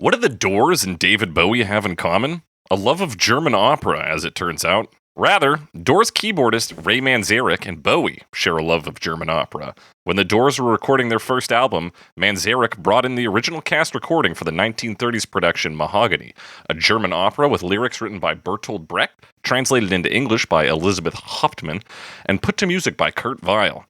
What do the Doors and David Bowie have in common? A love of German opera, as it turns out. Rather, Doors keyboardist Ray Manzarek and Bowie share a love of German opera. When the Doors were recording their first album, Manzarek brought in the original cast recording for the 1930s production Mahogany, a German opera with lyrics written by Bertolt Brecht, translated into English by Elizabeth Hauptmann, and put to music by Kurt Weill.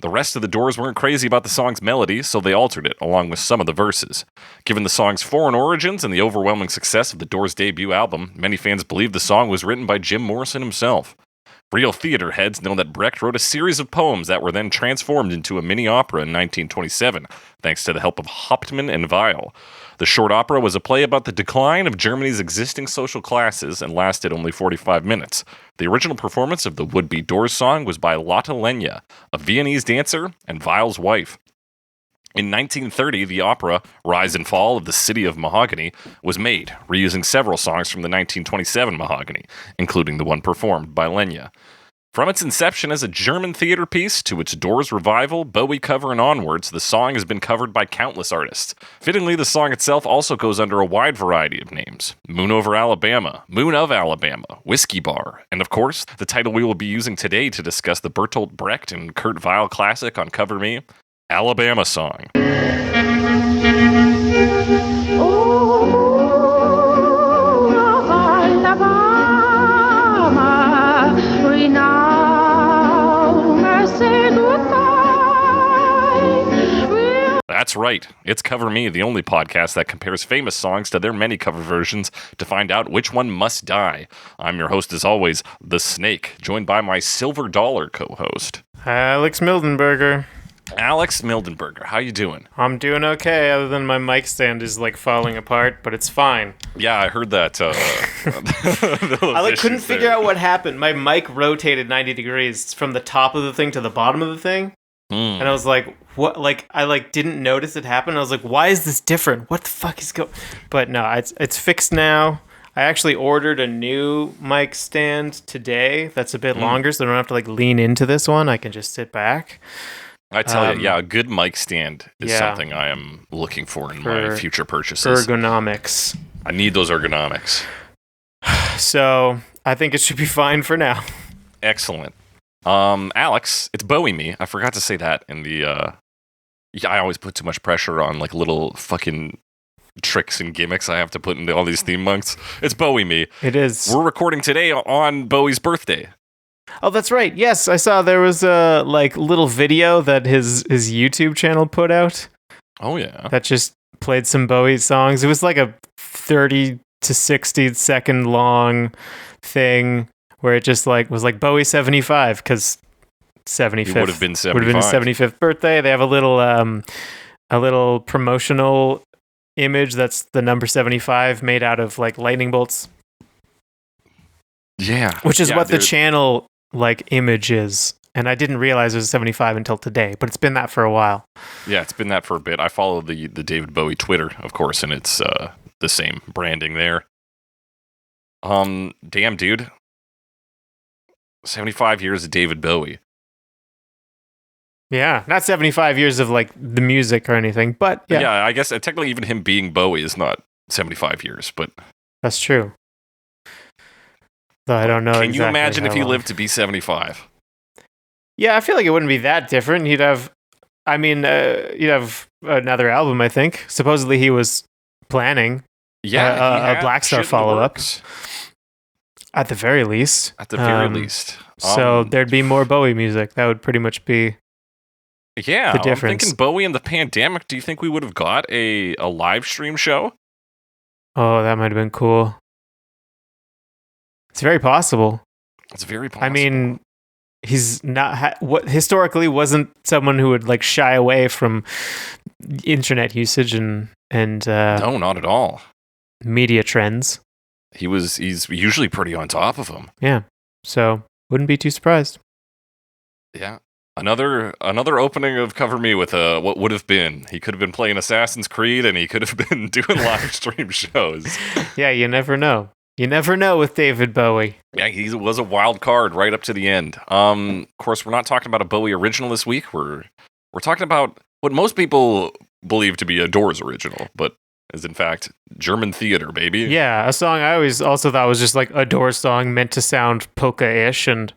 The rest of the Doors weren't crazy about the song's melody, so they altered it, along with some of the verses. Given the song's foreign origins and the overwhelming success of the Doors' debut album, many fans believe the song was written by Jim Morrison himself. Real theater heads know that Brecht wrote a series of poems that were then transformed into a mini-opera in 1927, thanks to the help of Hauptmann and Weill. The short opera was a play about the decline of Germany's existing social classes and lasted only 45 minutes. The original performance of the would-be Doors song was by Lotte Lenya, a Viennese dancer and Weill's wife. In 1930, the opera Rise and Fall of the City of Mahogany was made, reusing several songs from the 1927 Mahogany, including the one performed by Lenya. From its inception as a German theater piece to its Doors revival, Bowie cover, and onwards, the song has been covered by countless artists. Fittingly, the song itself also goes under a wide variety of names. Moon Over Alabama, Moon of Alabama, Whiskey Bar, and of course, the title we will be using today to discuss the Bertolt Brecht and Kurt Weill classic on Cover Me, Alabama Song. That's right, it's Cover Me, the only podcast that compares famous songs to their many cover versions to find out which one must die. I'm your host, as always, The Snake, joined by my silver dollar co-host, Alex Mildenberger. Alex Mildenberger, how you doing? I'm doing okay, other than my mic stand is like falling apart, but it's fine. Yeah, I heard that. I couldn't figure out what happened. My mic rotated 90 degrees from the top of the thing to the bottom of the thing. And I was like, what? Like, I didn't notice it happen. I was like, why is this different? What the fuck is going? But no, it's fixed now. I actually ordered a new mic stand today. That's a bit longer, so I don't have to lean into this one. I can just sit back. I tell you, a good mic stand is something I am looking for in my future purchases. Ergonomics. I need those ergonomics. So I think it should be fine for now. Excellent. Alex, it's Bowie Me. I forgot to say that in the, I always put too much pressure on little fucking tricks and gimmicks I have to put into all these theme monks. It's Bowie Me. It is. We're recording today on Bowie's birthday. Oh, that's right. Yes, I saw there was a little video that his YouTube channel put out. Oh yeah. That just played some Bowie songs. It was like a 30 to 60 second long thing where it just was Bowie 75 because 75th would have been 75. Would have been his 75th birthday. They have a little promotional image that's the number 75 made out of lightning bolts. Yeah. Which is what the channel image is. And I didn't realize it was 75 until today, but it's been that for a while. Yeah, it's been that for a bit. I follow the David Bowie Twitter, of course, and it's the same branding there. Damn, dude. 75 years of David Bowie. Yeah, not 75 years of the music or anything, but yeah. Yeah, I guess technically even him being Bowie is not 75 years, but that's true. Though I don't know. Can you imagine if he lived to be 75? Yeah, I feel like it wouldn't be that different. He'd have another album, I think. Supposedly he was planning a Black Star follow-up. At the very least. At the very least. So there'd be more Bowie music. That would pretty much be the difference. I'm thinking Bowie and the pandemic. Do you think we would have got a live stream show? Oh, that might have been cool. It's very possible. It's very possible. I mean, he's not historically wasn't someone who would shy away from internet usage and no, not at all. Media trends. He's usually pretty on top of them. Yeah. So wouldn't be too surprised. Yeah. Another opening of Cover Me with what would have been. He could have been playing Assassin's Creed and he could have been doing live stream shows. Yeah, you never know. You never know with David Bowie. Yeah, he was a wild card right up to the end. Of course, we're not talking about a Bowie original this week. We're talking about what most people believe to be a Doors original, but is in fact German theater, baby. Yeah, a song I always also thought was just like a Doors song meant to sound polka-ish and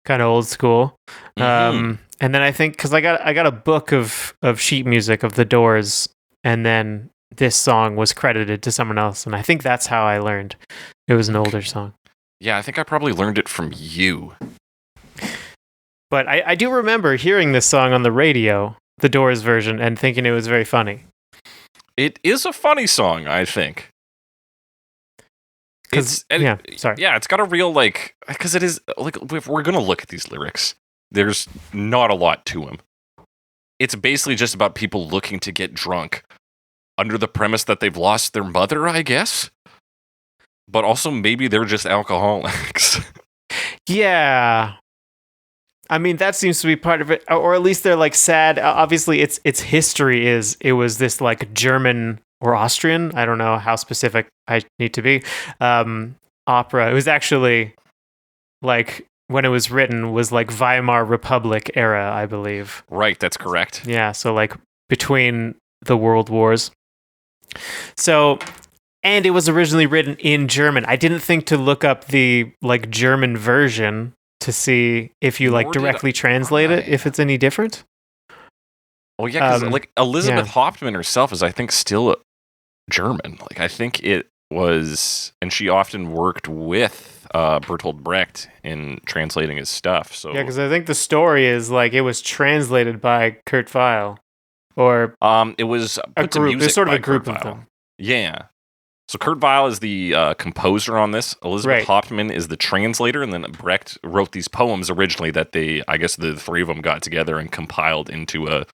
kind of old school. And then I think because I got a book of sheet music of the Doors, and then this song was credited to someone else, and I think that's how I learned it was an older song. Yeah, I think I probably learned it from you. But I do remember hearing this song on the radio, the Doors version, and thinking it was very funny. It is a funny song, I think. Yeah, it's got a real, like, because it is, like, if we're going to look at these lyrics, there's not a lot to them. It's basically just about people looking to get drunk under the premise that they've lost their mother, I guess. But also maybe they're just alcoholics. Yeah. I mean, that seems to be part of it, or at least they're like sad. Obviously, its history is it was this like German or Austrian, I don't know how specific I need to be, opera. It was actually like when it was written was like Weimar Republic era, I believe. Right, that's correct. Yeah, so like between the world wars. So, and it was originally written in German. I didn't think to look up the like German version to see if you like directly translate it, if it's any different. Well, yeah, because like Elizabeth Hauptmann herself is, I think, still German. Like, I think it was, and she often worked with Bertolt Brecht in translating his stuff. So yeah, because I think the story is like it was translated by Kurt Weill, or it was a group. It was sort of a group of them. Yeah. So Kurt Weill is the composer on this. Elizabeth Hauptmann is the translator, and then Brecht wrote these poems originally that I guess the three of them got together and compiled into a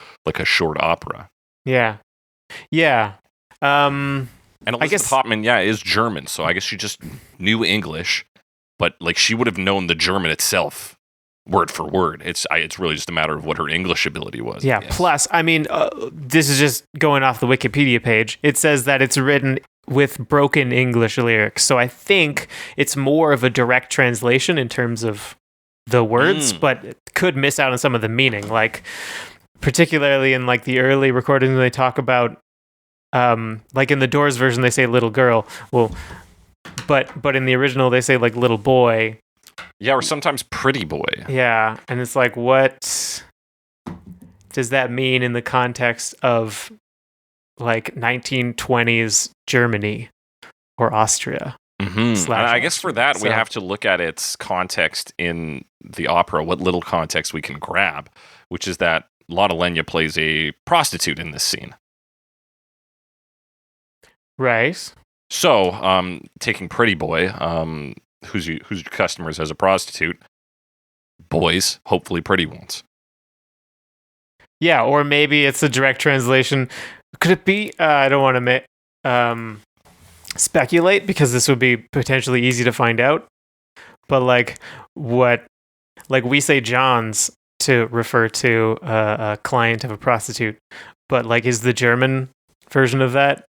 short opera. Yeah, yeah. And Elizabeth Hauptmann, is German, so I guess she just knew English, but like she would have known the German itself word for word. It's really just a matter of what her English ability was. Yeah. Plus, I mean, this is just going off the Wikipedia page. It says that it's written with broken English lyrics. So I think it's more of a direct translation in terms of the words, but it could miss out on some of the meaning. Like, particularly in like the early recordings, they talk about, like in the Doors version, they say little girl. Well, but in the original, they say like little boy. Yeah, or sometimes pretty boy. Yeah, and it's like, what does that mean in the context of like 1920s Germany or Austria? Mm-hmm. I guess for that, we have to look at its context in the opera, what little context we can grab, which is that Lotte Lenya plays a prostitute in this scene. Right. So, taking Pretty Boy, who's your customers as a prostitute? Boys, hopefully pretty ones. Yeah, or maybe it's a direct translation. Could it be? I don't want to speculate because this would be potentially easy to find out. But like we say Johns to refer to a client of a prostitute, but like is the German version of that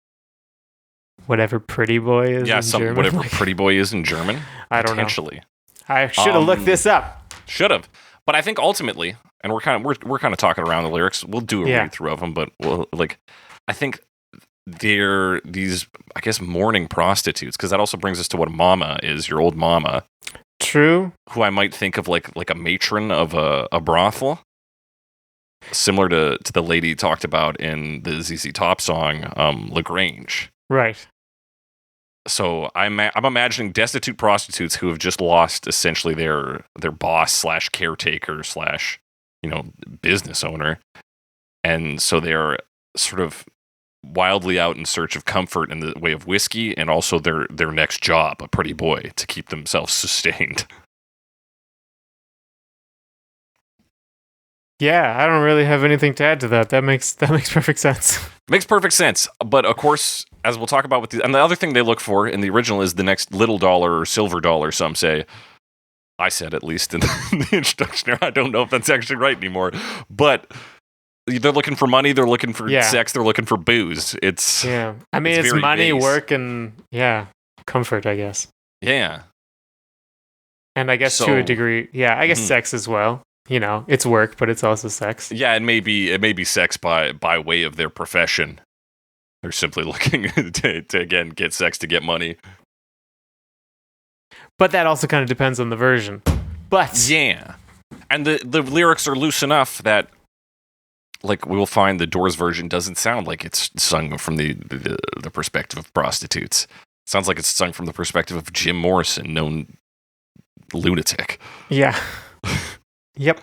whatever Pretty Boy is? Yeah, in German? Whatever Pretty Boy is in German. I don't know. Potentially. I should have looked this up. Should have. But I think ultimately, and we're kind of talking around the lyrics. We'll do a read through of them, but I think they're these, I guess, mourning prostitutes, because that also brings us to what mama is, your old mama. True. Who I might think of like a matron of a brothel, similar to the lady talked about in the ZZ Top song, Lagrange. Right. So I'm imagining destitute prostitutes who have just lost essentially their boss / caretaker / business owner, and so they're sort of wildly out in search of comfort in the way of whiskey and also their next job, a pretty boy, to keep themselves sustained. Yeah, I don't really have anything to add to that. That makes perfect sense. Makes perfect sense. But of course, as we'll talk about with and the other thing they look for in the original is the next little dollar or silver dollar, some say. I said, at least in the introduction. I don't know if that's actually right anymore. But they're looking for money, they're looking for sex, they're looking for booze. I mean, it's money, base. Work, and comfort, I guess. Yeah. And I guess to a degree, I guess sex as well. It's work, but it's also sex. Yeah, it may be sex by way of their profession. They're simply looking to again get sex to get money. But that also kind of depends on the version. But yeah, and the lyrics are loose enough that, like, we will find the Doors version doesn't sound like it's sung from the perspective of prostitutes. It sounds like it's sung from the perspective of Jim Morrison, known lunatic. Yeah. Yep.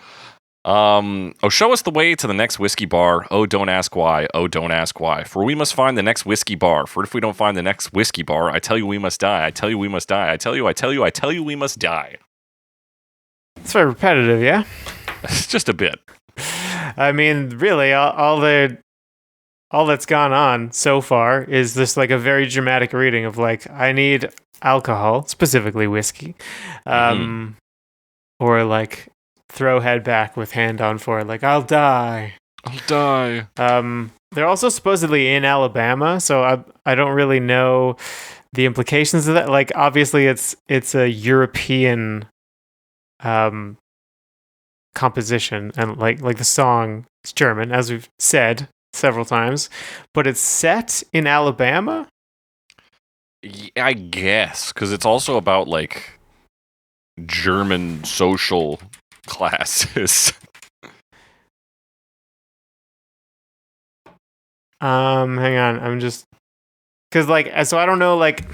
Oh, show us the way to the next whiskey bar. Oh, don't ask why. Oh, don't ask why. For we must find the next whiskey bar. For if we don't find the next whiskey bar, I tell you we must die. I tell you we must die. I tell you we must die. It's very repetitive, yeah? Just a bit. I mean, really, all that's gone on so far is this like a very dramatic reading of like, I need alcohol, specifically whiskey, or like throw head back with hand on forehead, like I'll die. They're also supposedly in Alabama, so I don't really know the implications of that. Like, obviously, it's a European composition, and like the song is German, as we've said several times, but it's set in Alabama. I guess because it's also about like German social classes. Hang on, I'm just because like so I don't know like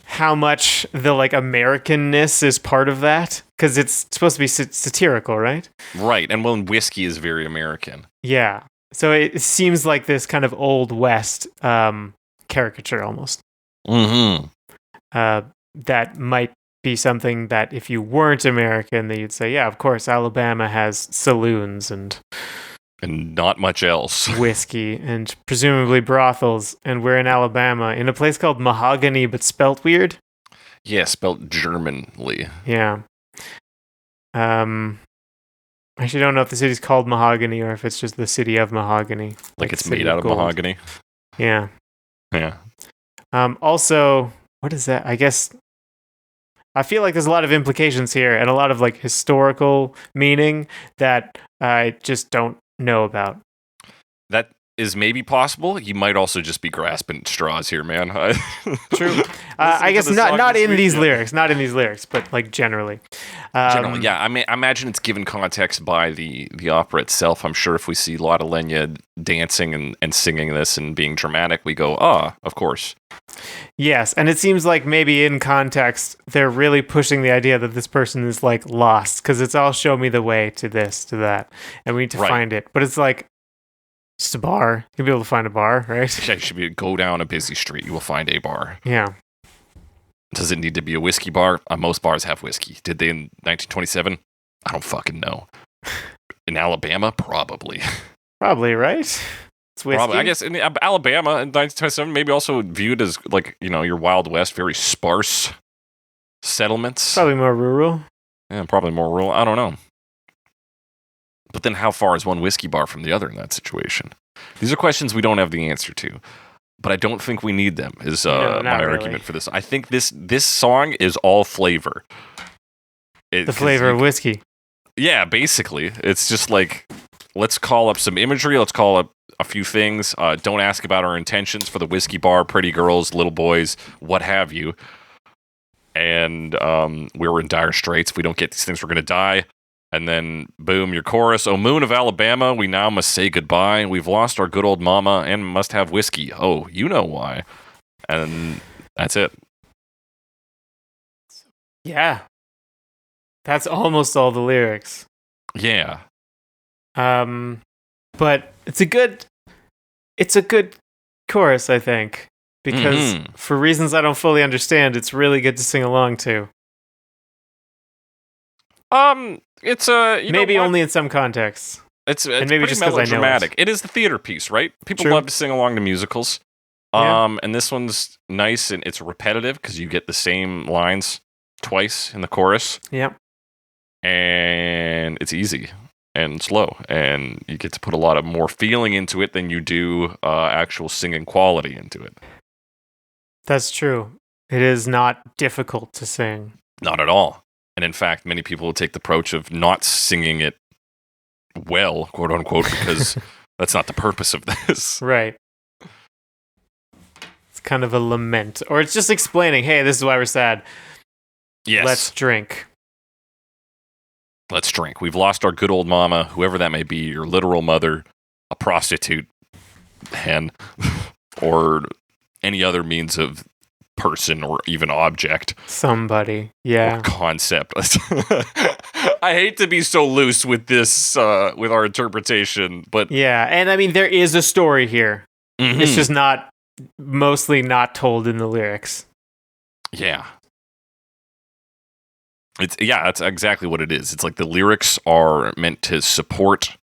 how much the like Americanness is part of that, because it's supposed to be satirical, right? Right, and well, whiskey is very American. Yeah, so it seems like this kind of old West caricature almost. Mm-hmm. That might be something that if you weren't American, that you'd say, yeah, of course, Alabama has saloons and not much else. Whiskey and presumably brothels, and we're in Alabama in a place called Mahogany, but spelt weird. Yeah, spelt Germanly. Yeah. I actually don't know if the city's called Mahogany or if it's just the city of Mahogany. Like it's made out of mahogany. Yeah. Yeah. Also, what is that? I guess I feel like there's a lot of implications here and a lot of like historical meaning that I just don't know about. That is maybe possible. You might also just be grasping at straws here, man. True. I guess not in these lyrics, but like generally. Generally, yeah. I mean, I imagine it's given context by the opera itself. I'm sure if we see Lotte Lenya dancing and singing this and being dramatic, we go, of course. Yes, and it seems like maybe in context, they're really pushing the idea that this person is like lost, because it's all show me the way to this, to that, and we need to find it. But it's like, just a bar. You'll be able to find a bar, right? Yeah, you should go down a busy street. You will find a bar. Yeah. Does it need to be a whiskey bar? Most bars have whiskey. Did they in 1927? I don't fucking know. In Alabama? Probably. Probably, right? It's whiskey. Probably. I guess in Alabama in 1927, maybe also viewed as like, your Wild West, very sparse settlements. Probably more rural. Yeah, probably more rural. I don't know. But then how far is one whiskey bar from the other in that situation? These are questions we don't have the answer to. But I don't think we need them, is my argument for this. I think this song is all flavor. The flavor of whiskey. Yeah, basically. It's just like, let's call up some imagery. Let's call up a few things. Don't ask about our intentions for the whiskey bar, pretty girls, little boys, what have you. And we're in dire straits. If we don't get these things, we're going to die. And then, boom, your chorus. Oh, moon of Alabama, we now must say goodbye. We've lost our good old mama and must have whiskey. Oh, you know why. And that's it. Yeah. That's almost all the lyrics. Yeah. But it's a good chorus, I think. Because for reasons I don't fully understand, it's really good to sing along to. It's maybe only in some contexts. It's maybe just because I know dramatic. It is the theater piece, right? People love to sing along to musicals. And this one's nice and it's repetitive because you get the same lines twice in the chorus. Yeah. And it's easy and slow, and you get to put a lot of more feeling into it than you do actual singing quality into it. That's true. It is not difficult to sing. Not at all. And in fact, many people will take the approach of not singing it well, quote unquote, because that's not the purpose of this. Right. kind of a lament, or it's just explaining, hey, this is why we're sad. Yes. Let's drink. Let's drink. We've lost our good old mama, whoever that may be, your literal mother, a prostitute, hen, or any other means of person or even object. Somebody. Yeah. Or concept. I hate to be so loose with this, with our interpretation, but... Yeah, and I mean, there is a story here. Mm-hmm. It's just mostly not told in the lyrics. Yeah. That's exactly what it is. It's like the lyrics are meant to support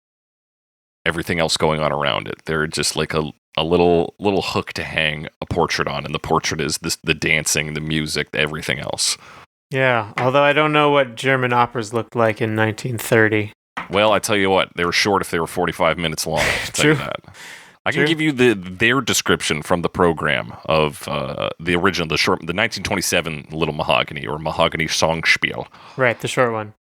everything else going on around it. They're just like a little hook to hang a portrait on, and the portrait is the dancing, the music, everything else. Yeah, although I don't know what German operas looked like in 1930. Well, I tell you what, they were short if they were 45 minutes long. True. I can give you their description from the program of the original, the 1927 Little Mahogany, or Mahogany Songspiel. Right, the short one.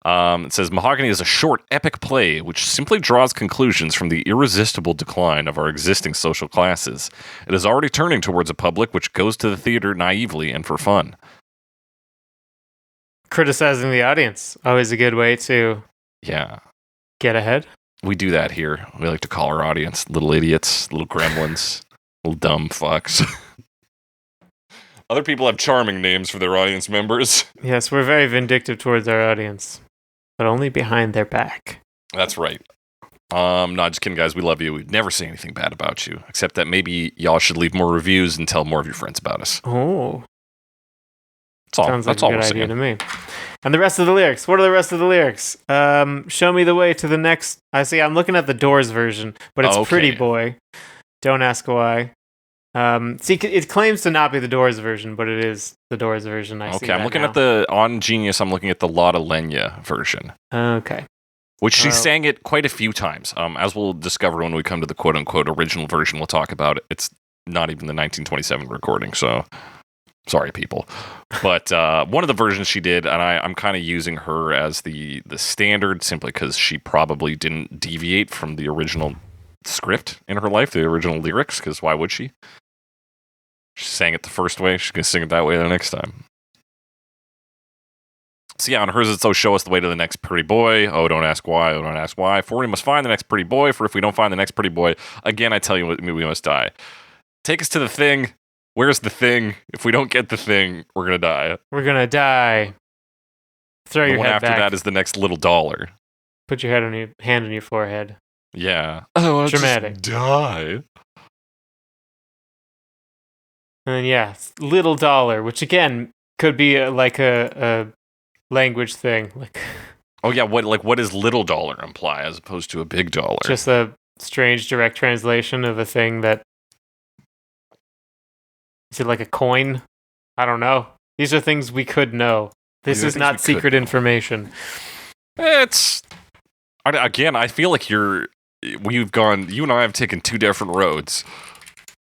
It says, Mahogany is a short, epic play which simply draws conclusions from the irresistible decline of our existing social classes. It is already turning towards a public which goes to the theater naively and for fun. Criticizing the audience, always a good way to get ahead. We do that here. We like to call our audience little idiots, little gremlins, little dumb fucks. Other people have charming names for their audience members. Yes, we're very vindictive towards our audience, but only behind their back. That's right. No, just kidding, guys. We love you. We'd never say anything bad about you, except that maybe y'all should leave more reviews and tell more of your friends about us. Oh. Sounds like a good idea to me. And the rest of the lyrics. What are the rest of the lyrics? Show me the way to the next... I'm looking at the Doors version, but it's Pretty Boy. Don't ask why. It claims to not be the Doors version, but it is the Doors version. I'm looking at on Genius, I'm looking at the Lotta Lenya version. Okay. Which she sang it quite a few times. As we'll discover when we come to the quote-unquote original version, we'll talk about it. It's not even the 1927 recording, so... Sorry, people. But one of the versions she did, and I'm kind of using her as the standard simply because she probably didn't deviate from the original script in her life, the original lyrics, because why would she? She sang it the first way, she's going to sing it that way the next time. So yeah, on hers it's, show us the way to the next pretty boy. Oh, don't ask why. Oh, don't ask why. For we must find the next pretty boy, for if we don't find the next pretty boy, again I tell you we must die. Take us to the thing. Where's the thing? If we don't get the thing, we're going to die. We're going to die. Throw your head back. The one after that is the next little dollar. Put your hand on your forehead. Yeah. Oh, I'll dramatic. Just die. And then, little dollar, which again could be like a language thing. What does little dollar imply as opposed to a big dollar? Just a strange direct translation of a thing that... Is it like a coin? I don't know. These are things we could know. This is not secret information. I feel like you and I have taken two different roads.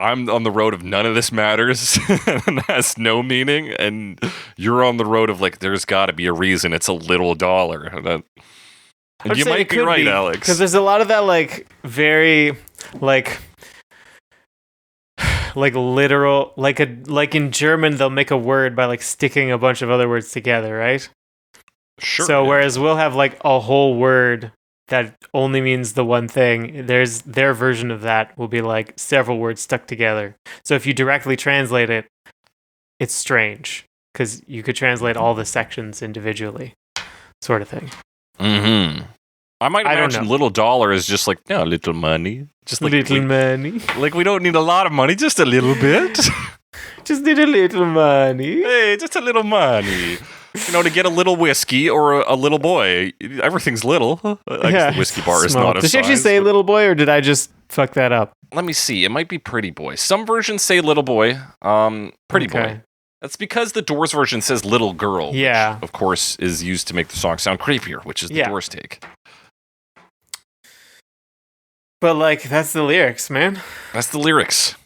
I'm on the road of none of this matters and has no meaning, and you're on the road of like, there's got to be a reason it's a little dollar. And you might be right, Alex. Because there's a lot of that very literal, like in German they'll make a word by sticking a bunch of other words together, right? Sure. So whereas we'll have a whole word that only means the one thing, their version of that will be several words stuck together. So if you directly translate it, it's strange because you could translate all the sections individually, sort of thing. Mm-hmm. I might imagine little dollar is just little money. Just little money. We don't need a lot of money, just a little bit. Just need a little money. Hey, just a little money. To get a little whiskey or a little boy. Everything's little. I guess the whiskey bar is not a size. Did she actually say little boy, or did I just fuck that up? Let me see. It might be pretty boy. Some versions say little boy. Pretty boy. That's because the Doors version says little girl. Yeah. Which, of course, is used to make the song sound creepier, which is the Doors take. But that's the lyrics, man. That's the lyrics.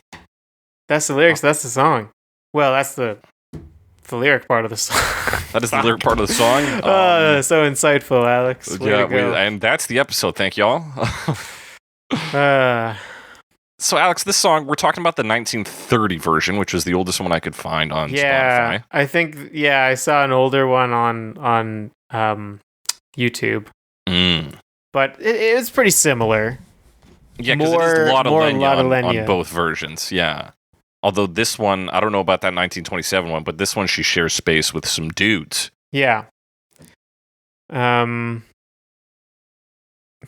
That's the lyrics. That's the song. Well, that's the lyric part of the song. That is the lyric part of the song. So insightful, Alex. Way to go. And that's the episode. Thank y'all. So, Alex, this song, we're talking about the 1930 version, which is the oldest one I could find on Spotify. I think, I saw an older one on YouTube. But it was pretty similar. Yeah, because it is Lotta Lenya on both versions, yeah. Although this one, I don't know about that 1927 one, but this one she shares space with some dudes. Yeah.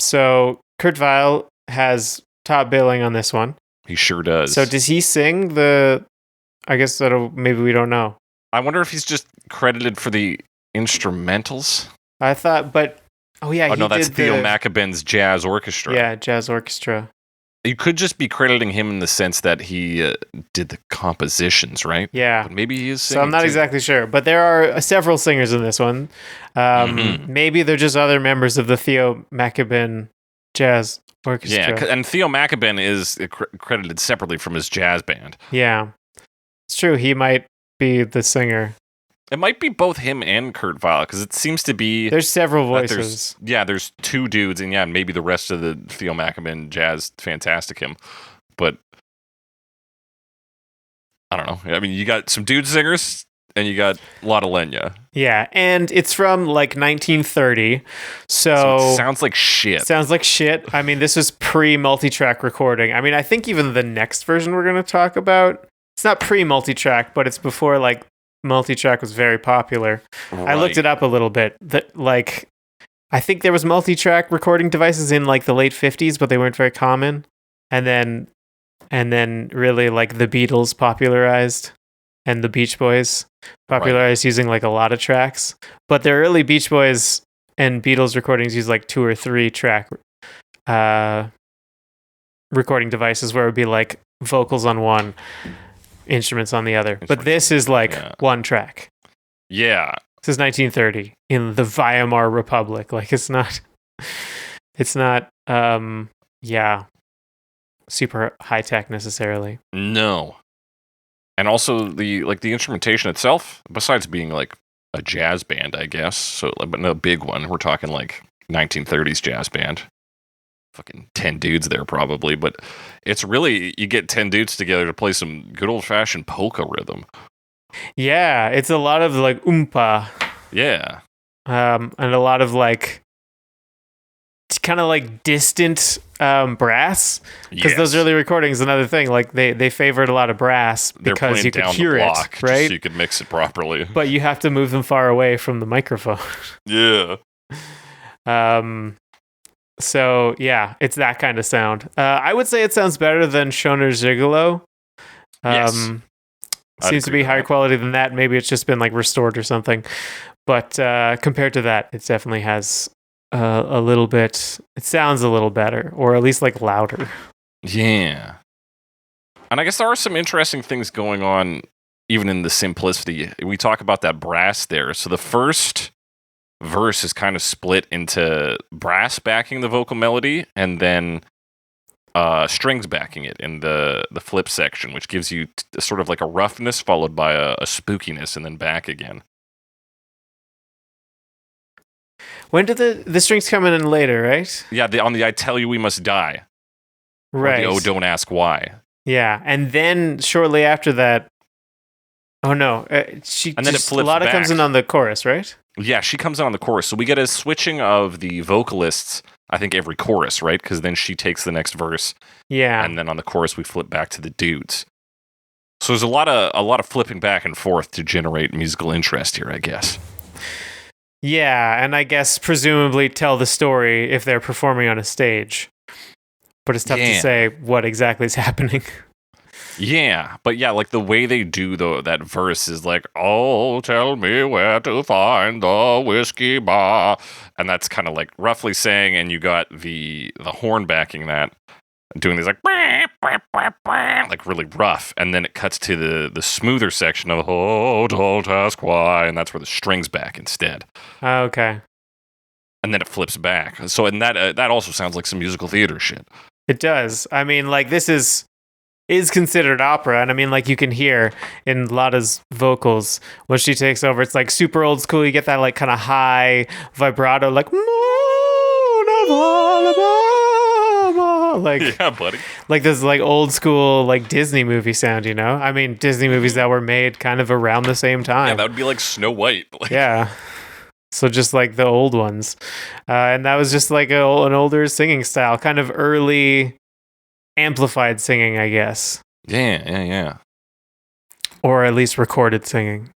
So Kurt Weill has top billing on this one. He sure does. So does he sing I guess maybe we don't know. I wonder if he's just credited for the instrumentals. I thought, but no, that's Theo Maccaben's jazz orchestra. Yeah, jazz orchestra. You could just be crediting him in the sense that he did the compositions, right? Yeah. But maybe he is singing. So I'm not exactly sure, but there are several singers in this one. Maybe they're just other members of the Theo Maccaben jazz orchestra. Yeah, and Theo Maccaben is credited separately from his jazz band. Yeah, it's true. He might be the singer. It might be both him and Kurt Weill, because it seems to be... There's several voices. There's two dudes, and maybe the rest of the Theo Maccaben jazz fantasticum. But, I don't know. I mean, you got some dude singers, and you got Lotta Lenya. Yeah, and it's from, 1930, so it sounds like shit. Sounds like shit. I mean, this was pre-multitrack recording. I mean, I think even the next version we're going to talk about, it's not pre-multitrack, but it's before, multitrack was very popular. Right. I looked it up a little bit. I think there was multitrack recording devices in the late 50s, but they weren't very common. And then really the Beatles popularized, and the Beach Boys popularized using a lot of tracks. But the early Beach Boys and Beatles recordings use 2 or 3 track recording devices where it would be vocals on one, instruments on the other. But this is one track. Yeah. This is 1930 in the Weimar Republic. It's not super high tech necessarily. No. And also the instrumentation itself, besides being a jazz band, I guess. So but no big one. We're talking 1930s jazz band. Fucking 10 dudes there probably, but it's really, you get 10 dudes together to play some good old-fashioned polka rhythm. Yeah, it's a lot of oompa. Yeah. And a lot of kind of distant brass, because those early recordings, another thing, they favored a lot of brass because you could hear it, right? So you could mix it properly. But you have to move them far away from the microphone. Yeah. So yeah, it's that kind of sound. I would say it sounds better than Schoner's Gigolo. Yes. Seems to be higher quality than that. Maybe it's just been restored or something. But compared to that, it definitely has a little bit. It sounds a little better, or at least louder. Yeah. And I guess there are some interesting things going on, even in the simplicity. We talk about that brass there. So the first verse is kind of split into brass backing the vocal melody and then strings backing it in the flip section, which gives you sort of a roughness followed by a spookiness and then back again. When did the strings come in later, right? Yeah, on the I Tell You We Must Die. Right. Or the Oh Don't Ask Why. Yeah, and then shortly after that, oh no, and then it flips Lotta back. comes in on the chorus, right? Yeah, she comes in on the chorus. So we get a switching of the vocalists, I think, every chorus, right? Because then she takes the next verse. Yeah. And then on the chorus, we flip back to the dudes. So there's a lot of flipping back and forth to generate musical interest here, I guess. Yeah, and I guess presumably tell the story if they're performing on a stage. But it's tough to say what exactly is happening. Yeah, but the way they do that verse is oh, tell me where to find the whiskey bar. And that's kind of roughly saying, and you got the horn backing that, doing these really rough. And then it cuts to the smoother section of Oh, don't ask why. And that's where the strings back instead. Okay. And then it flips back. So, and that also sounds like some musical theater shit. It does. I mean, this is considered opera, and I mean, you can hear in Lotta's vocals when she takes over, it's super old school. You get that kind of high vibrato, Moon of Alabama. know? Like, yeah, buddy. Like this like old school like Disney movie sound, you know? I mean, Disney movies that were made kind of around the same time. Yeah, that would be like Snow White. Like, yeah. So just like the old ones. And that was just like an older singing style, kind of early amplified singing, I guess. Yeah. Or at least recorded singing.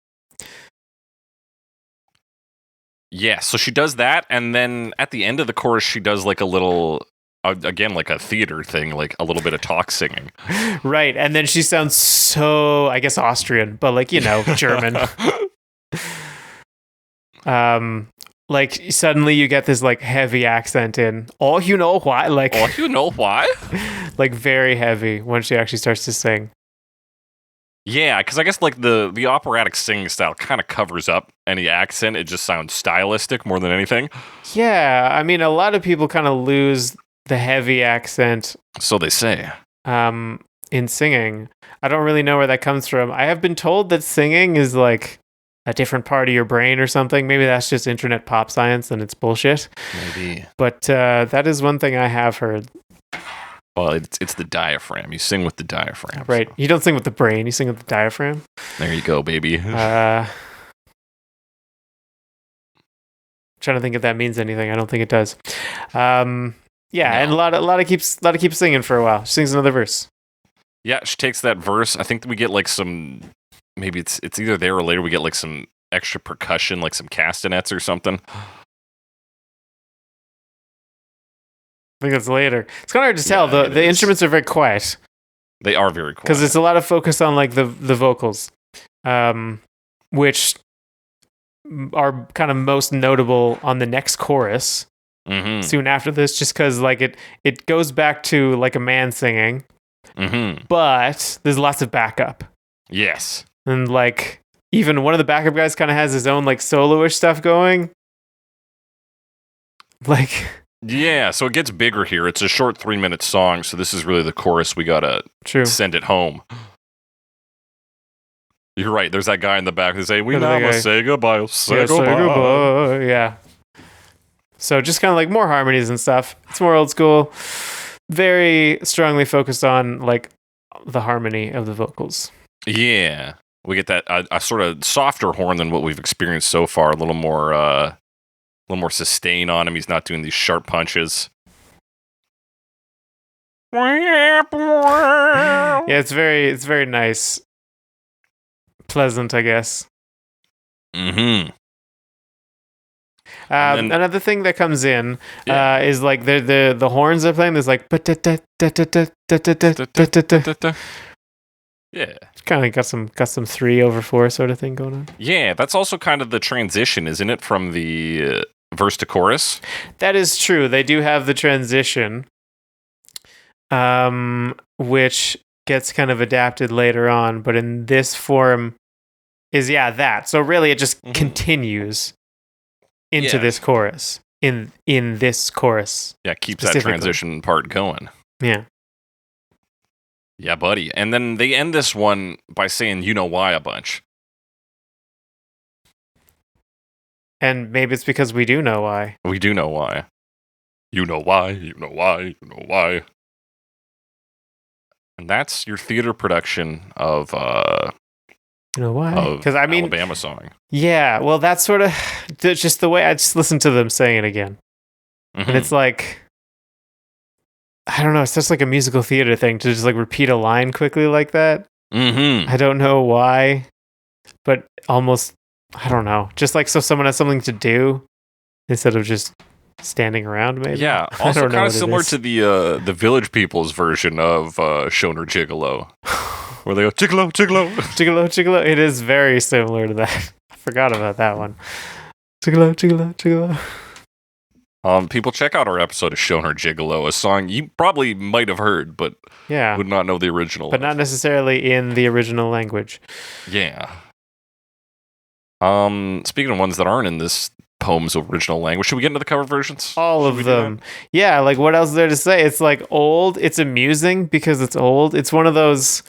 Yeah, so she does that, and then at the end of the chorus, she does like a little, again, like a theater thing, like a little bit of talk singing. Right, and then she sounds so, I guess, Austrian, but like, you know, German. Like suddenly you get this like heavy accent in. Oh, you know why? Like, oh, you know why? Like very heavy when she actually starts to sing. Yeah, because I guess like the operatic singing style kind of covers up any accent. It just sounds stylistic more than anything. Yeah, I mean, a lot of people kind of lose the heavy accent. So they say. In singing, I don't really know where that comes from. I have been told that singing is like a different part of your brain or something. Maybe that's just internet pop science and it's bullshit. Maybe. But that is one thing I have heard. Well, it's the diaphragm. You sing with the diaphragm. Right. So. You don't sing with the brain. You sing with the diaphragm. There you go, baby. Trying to think if that means anything. I don't think it does. Yeah, no. And a lot of keeps singing for a while. She sings another verse. Yeah, she takes that verse. I think we get like some. Maybe it's either there or later. We get like some extra percussion, like some castanets or something. I think that's later. It's kind of hard to tell. The instruments are very quiet. They are very quiet. Because it's a lot of focus on like the vocals, which are kind of most notable on the next chorus. Mm-hmm. Soon after this, just because like it goes back to like a man singing, but there's lots of backup. Yes. And like even one of the backup guys kind of has his own like soloish stuff going. Like... Yeah, so it gets bigger here. It's a short 3-minute song, so this is really the chorus. We gotta send it home. You're right. There's that guy in the back who's saying, "We now must say goodbye. Say goodbye." Yeah. So just kind of like more harmonies and stuff. It's more old school. Very strongly focused on like the harmony of the vocals. Yeah, we get that a sort of softer horn than what we've experienced so far. A little more sustain on him. He's not doing these sharp punches. Yeah, it's very nice. Pleasant, I guess. Mm-hmm. Another thing that comes in is like the horns they're playing. There's like yeah, kind of got some 3/4 sort of thing going on. Yeah, that's also kind of the transition, isn't it, from the verse to chorus? That is true. They do have the transition, which gets kind of adapted later on, but in this form is that. So really, it just continues into this chorus. In this chorus, keeps that transition part going. Yeah. Yeah, buddy. And then they end this one by saying, "You know why" a bunch. And maybe it's because we do know why. We do know why. You know why, you know why, you know why. And that's your theater production of you know why? Because I mean, Alabama song. Yeah, well, that's sort of just the way I just listened to them saying it again, and it's like, I don't know, it's just like a musical theater thing to just like repeat a line quickly like that. I don't know why, but almost, I don't know, just like so someone has something to do instead of just standing around, maybe. Yeah, also kind of similar to the Village People's version of Shoner Gigolo. Where they go, Gigolo, Gigolo. Gigolo, Gigolo. It is very similar to that. I forgot about that one. Gigolo, Gigolo, Gigolo. People, check out our episode of Shoner Gigolo, a song you probably might have heard, but would not know the original. But not necessarily in the original language. Yeah. Speaking of ones that aren't in this poem's original language, should we get into the cover versions? All of them. Yeah, like what else is there to say? It's like old. It's amusing because it's old. It's one of those...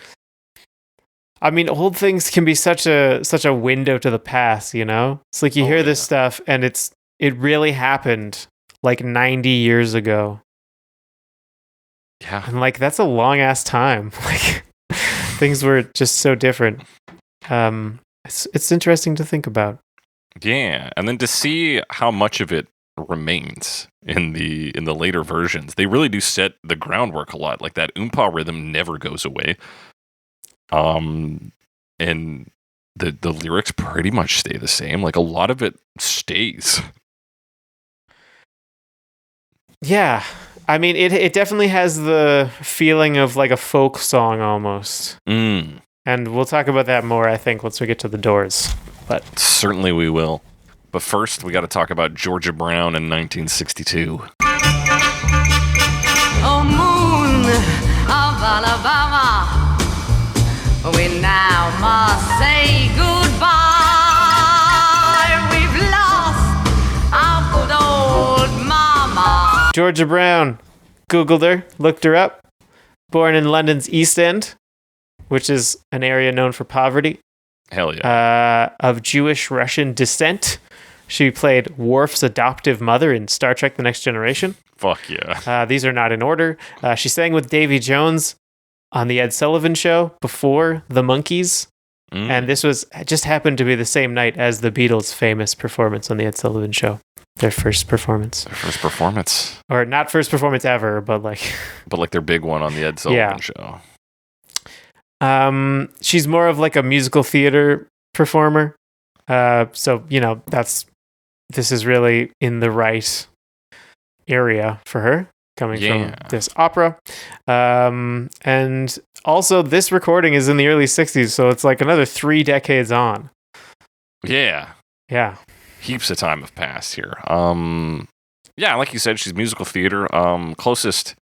I mean, old things can be such a window to the past, you know? It's like you hear this stuff and it really happened like 90 years ago. Yeah. And like that's a long ass time. Like things were just so different. It's interesting to think about. Yeah, and then to see how much of it remains in the later versions. They really do set the groundwork a lot. Like that oompa rhythm never goes away. And the lyrics pretty much stay the same. Like a lot of it stays. Yeah. I mean, it definitely has the feeling of like a folk song almost. Mm. And we'll talk about that more, I think, once we get to the Doors. But certainly we will. But first, we got to talk about Georgia Brown in 1962. Oh, moon of Alabama, we now must say goodbye. We've lost our good old mama. Georgia Brown, Googled her, looked her up. Born in London's East End, which is an area known for poverty. Hell yeah. Of Jewish-Russian descent. She played Worf's adoptive mother in Star Trek The Next Generation. Fuck yeah. These are not in order. She sang with Davy Jones on The Ed Sullivan Show before The Monkees. And this was just happened to be the same night as the Beatles' famous performance on The Ed Sullivan Show. Their first performance. Or not first performance ever, but like... But like their big one on The Ed Sullivan Show. She's more of like a musical theater performer. So, you know, this is really in the right area for her, coming from this opera. And also this recording is in the early 60s, so it's like another 3 decades on. Yeah. Yeah. Heaps of time have passed here. Yeah, like you said, she's musical theater. Closest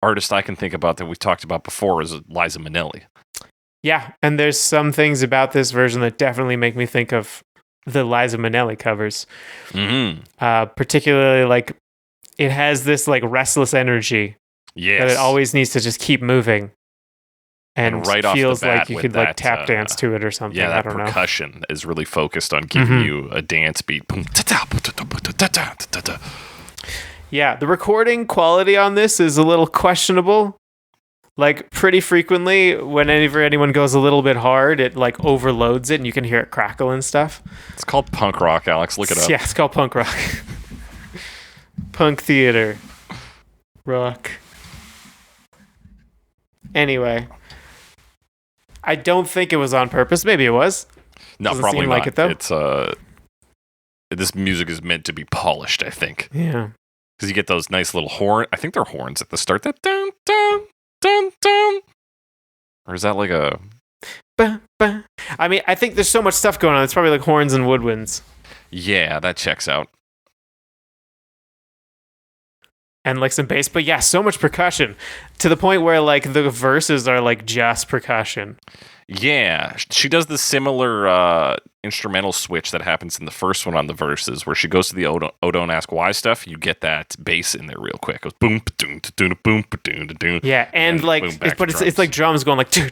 artist I can think about that we've talked about before is Liza Minnelli. Yeah, and there's some things about this version that definitely make me think of the Liza Minnelli covers. Particularly, like, it has this, like, restless energy. Yes. That it always needs to just keep moving. And right feels off the bat like you could, like, tap dance to it or something. Yeah, that I don't percussion is really focused on giving you a dance beat. Yeah, the recording quality on this is a little questionable. Like, pretty frequently, whenever anyone goes a little bit hard, it, like, overloads it, and you can hear it crackle and stuff. It's called punk rock, Alex. Look it up. Yeah, it's called punk rock. Punk theater. Rock. Anyway. I don't think it was on purpose. Maybe it was. No, Doesn't probably seem not. like it, though. It's, this music is meant to be polished, I think. Yeah. Because you get those nice little horn. I think they're horns at the start. That dun, dun, dun, dun. Or is that like a... Bah, bah. I mean, I think there's so much stuff going on. It's probably like horns and woodwinds. Yeah, that checks out. And like some bass, but yeah, so much percussion to the point where like the verses are like just percussion. Yeah, she does the similar instrumental switch that happens in the first one on the verses, where she goes to the "Oh Don't Ask Why" stuff. You get that bass in there real quick. It goes boom, boom, boom, boom. Yeah, and like, it's like drums going like. Yeah,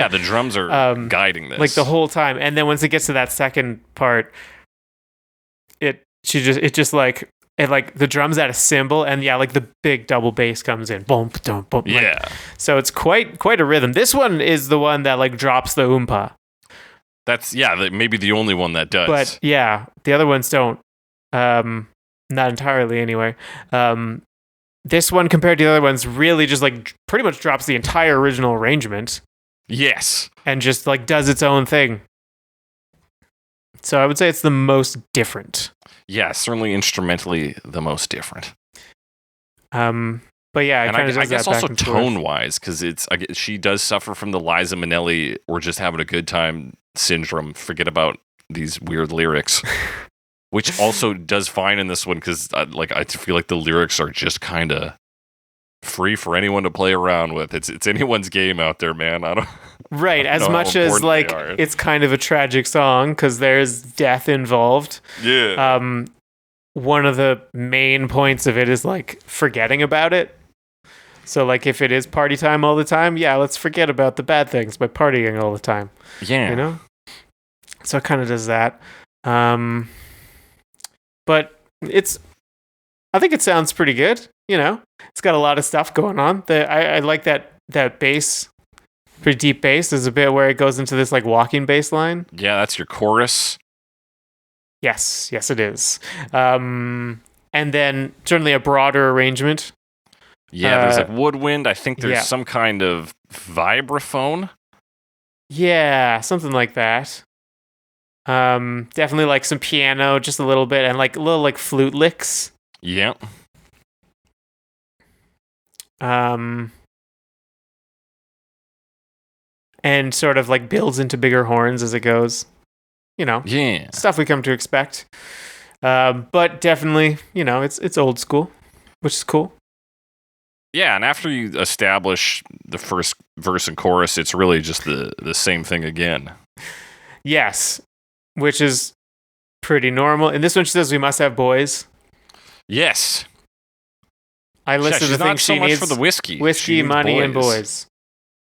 the drums are guiding this like the whole time, and then once it gets to that second part, it just like. And like the drums at a cymbal, and yeah, like the big double bass comes in, boom, boom, boom. Yeah. Like, so it's quite a rhythm. This one is the one that like drops the oompa. That's maybe the only one that does. But yeah, the other ones don't. Not entirely anyway. This one compared to the other ones really just like pretty much drops the entire original arrangement. Yes. And just like does its own thing. So I would say it's the most different. Yeah, certainly instrumentally the most different. But yeah, and I guess also tone-wise, because she does suffer from the Liza Minnelli "we're just having a good time" syndrome. Forget about these weird lyrics, which also does fine in this one because I feel like the lyrics are just kind of free for anyone to play around with. It's anyone's game out there, man. Right, as much as like it's kind of a tragic song because there's death involved. Yeah. One of the main points of it is like forgetting about it. So like if it is party time all the time, yeah, let's forget about the bad things by partying all the time. Yeah. You know? So it kind of does that. But I think it sounds pretty good. it's got a lot of stuff going on. I like that bass, pretty deep bass. There's a bit where it goes into this like walking bass line. Yeah, that's your chorus. Yes, it is. And then certainly a broader arrangement. Yeah, there's like woodwind. I think there's some kind of vibraphone. Yeah, something like that. Definitely like some piano, just a little bit, and like little like flute licks. Yep. And sort of like builds into bigger horns as it goes. Yeah. Stuff we come to expect. But definitely, it's old school, which is cool. Yeah, and after you establish the first verse and chorus, it's really just the same thing again. Yes, which is pretty normal. And this one, she says, we must have boys. Yes. I listed the things she needs for the whiskey. Whiskey, money, and boys.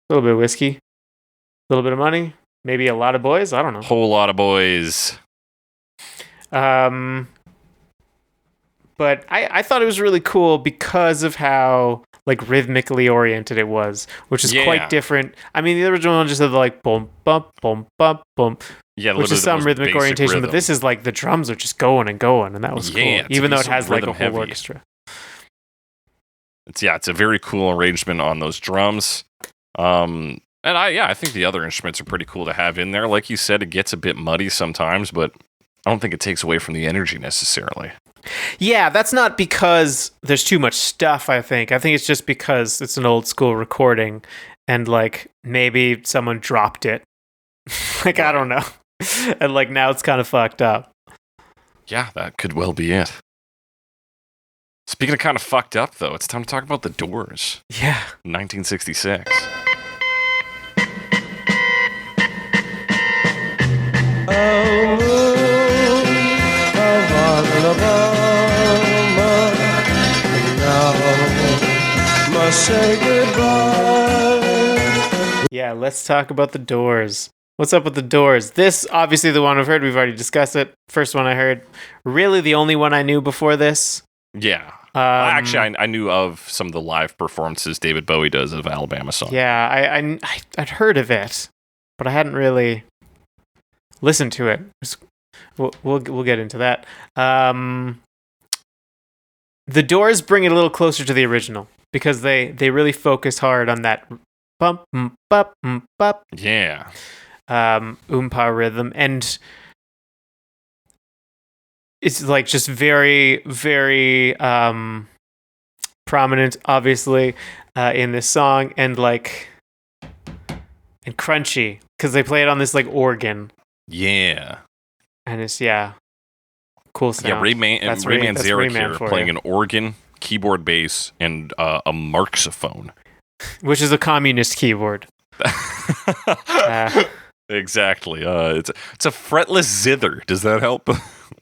A little bit of whiskey, a little bit of money, maybe a lot of boys. I don't know. Whole lot of boys. But I thought it was really cool because of how like rhythmically oriented it was, which is quite different. I mean, the original one just had the like boom, bump, boom, bump, boom. Yeah, which is some rhythmic orientation, rhythm. But this is like the drums are just going and going, and that was cool. Even though it has like a whole orchestra. It's a very cool arrangement on those drums. And I think the other instruments are pretty cool to have in there. Like you said, it gets a bit muddy sometimes, but I don't think it takes away from the energy necessarily. Yeah, that's not because there's too much stuff, I think. I think it's just because it's an old school recording and like maybe someone dropped it. Like, I don't know. And like now it's kind of fucked up. Yeah, that could well be it. Speaking of kind of fucked up, though, it's time to talk about the Doors. Yeah. 1966. Say goodbye. Yeah, let's talk about the Doors. What's up with the Doors? This, obviously, the one I've heard. We've already discussed it. First one I heard. Really, the only one I knew before this. Yeah. Actually, I knew of some of the live performances David Bowie does of Alabama Song. Yeah, I'd heard of it, but I hadn't really listened to it. We'll get into that. The Doors bring it a little closer to the original because they really focus hard on that bump, bop, bop. Yeah. Oompa rhythm, and it's like just very, very prominent, obviously, in this song, and like and crunchy because they play it on this like organ. Yeah. And it's cool sound. Yeah, Ray Manzarek here playing you. an organ, keyboard, bass, and a marxophone, which is a communist keyboard. Exactly. It's a fretless zither. Does that help?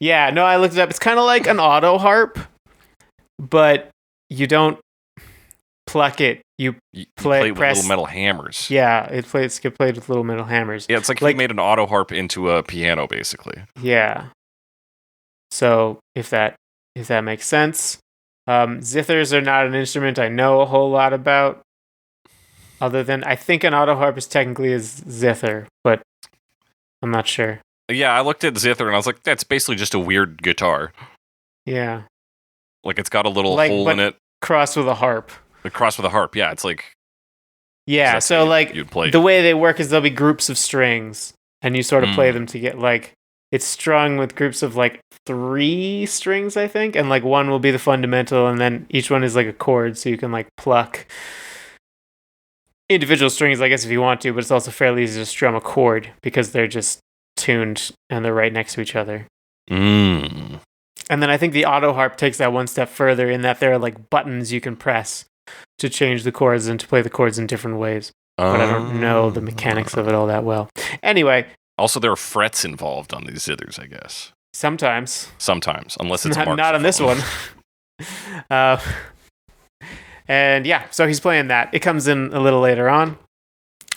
Yeah. No, I looked it up. It's kind of like an auto harp, but you don't pluck it. You play with little metal hammers. Yeah, it gets played with little metal hammers. Yeah, it's like he made an auto harp into a piano, basically. Yeah. So if that makes sense, zithers are not an instrument I know a whole lot about. Other than I think an auto harp is technically a zither, but I'm not sure. Yeah, I looked at zither and I was like, that's basically just a weird guitar. Yeah. Like it's got a little hole in it. Crossed with a harp. Crossed with a harp, yeah. It's like... Yeah, so like the way they work is there'll be groups of strings and you sort of play them to get like... It's strung with groups of like 3 strings, I think, and like one will be the fundamental and then each one is like a chord so you can like pluck... individual strings, I guess, if you want to, but it's also fairly easy to strum a chord because they're just tuned and they're right next to each other. And then I think the auto harp takes that one step further in that there are like buttons you can press to change the chords and to play the chords in different ways. But I don't know the mechanics of it all that well. Anyway. Also, there are frets involved on these zithers, I guess. Sometimes, unless it's not on this one. And yeah, so he's playing that. It comes in a little later on.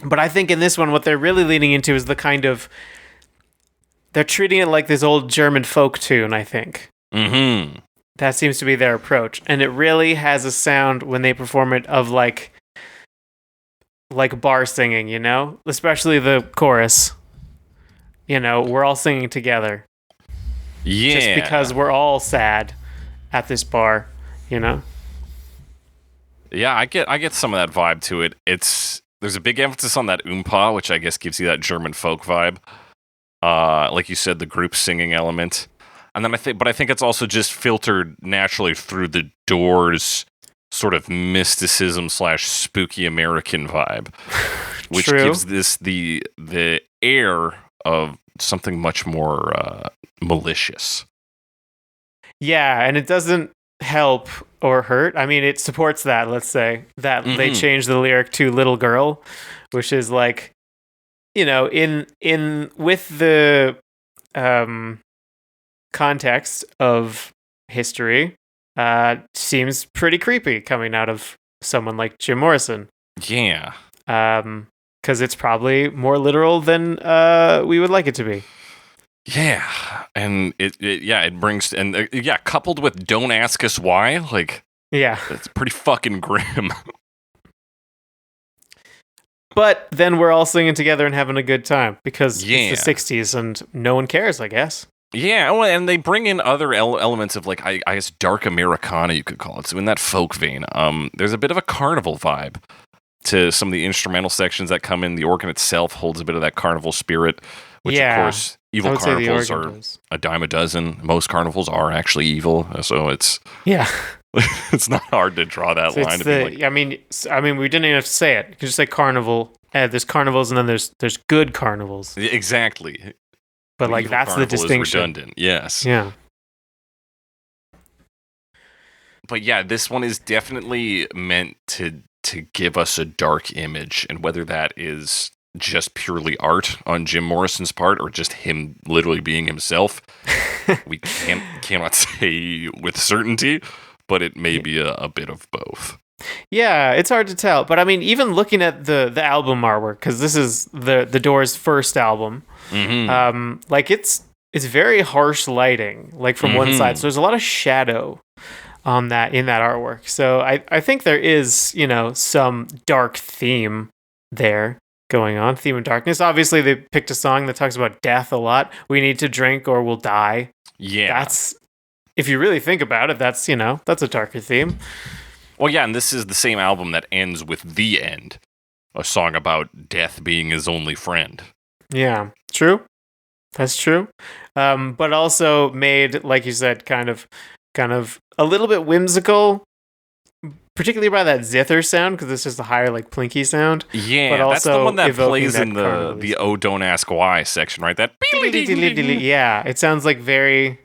But I think in this one, what they're really leaning into is the kind of... They're treating it like this old German folk tune, I think. Mm-hmm. That seems to be their approach. And it really has a sound when they perform it of like bar singing, you know? Especially the chorus. You know, we're all singing together. Yeah. Just because we're all sad at this bar, you know? Yeah, I get some of that vibe to it. There's a big emphasis on that oompa, which I guess gives you that German folk vibe. Like you said, the group singing element. And then I think it's also just filtered naturally through the Doors sort of mysticism / spooky American vibe, which gives this the air of something much more malicious. Yeah, and it doesn't help or hurt. I mean, it supports that, let's say, that they changed the lyric to Little Girl, which is like, you know, in with the context of history, seems pretty creepy coming out of someone like Jim Morrison. Yeah. Because it's probably more literal than we would like it to be. Yeah, and it brings, and coupled with "Don't Ask Us Why," like, yeah, it's pretty fucking grim. But then we're all singing together and having a good time because it's the 60s and no one cares, I guess. Yeah, well, and they bring in other elements of, like, I guess dark Americana, you could call it. So in that folk vein, there's a bit of a carnival vibe to some of the instrumental sections that come in. The organ itself holds a bit of that carnival spirit, which, of course, evil carnivals are a dime a dozen. Most carnivals are actually evil, so it's it's not hard to draw that line. I mean, we didn't even have to say it. You can just say carnival. There's carnivals, and then there's good carnivals. Exactly. But like that's the distinction. Is redundant. Yes. Yeah. But yeah, this one is definitely meant to give us a dark image, and whether that is just purely art on Jim Morrison's part or just him literally being himself, we cannot say with certainty, but it may be a bit of both. Yeah, it's hard to tell. But I mean, even looking at the album artwork, because this is the Doors' first album, like it's very harsh lighting, like from one side. So there's a lot of shadow on that in that artwork. So I think there is, you know, some dark theme there going on, theme of darkness. Obviously, they picked a song that talks about death a lot. We need to drink or we'll die. Yeah. That's, if you really think about it, that's, you know, that's a darker theme. Well, yeah, and this is the same album that ends with The End, a song about death being his only friend. Yeah, true. That's true. But also made, like you said, kind of a little bit whimsical, particularly by that zither sound, because it's just a higher, like, plinky sound. Yeah, but also that's the one that plays in the "Oh, Don't Ask Why" section, right? That yeah, it sounds like very...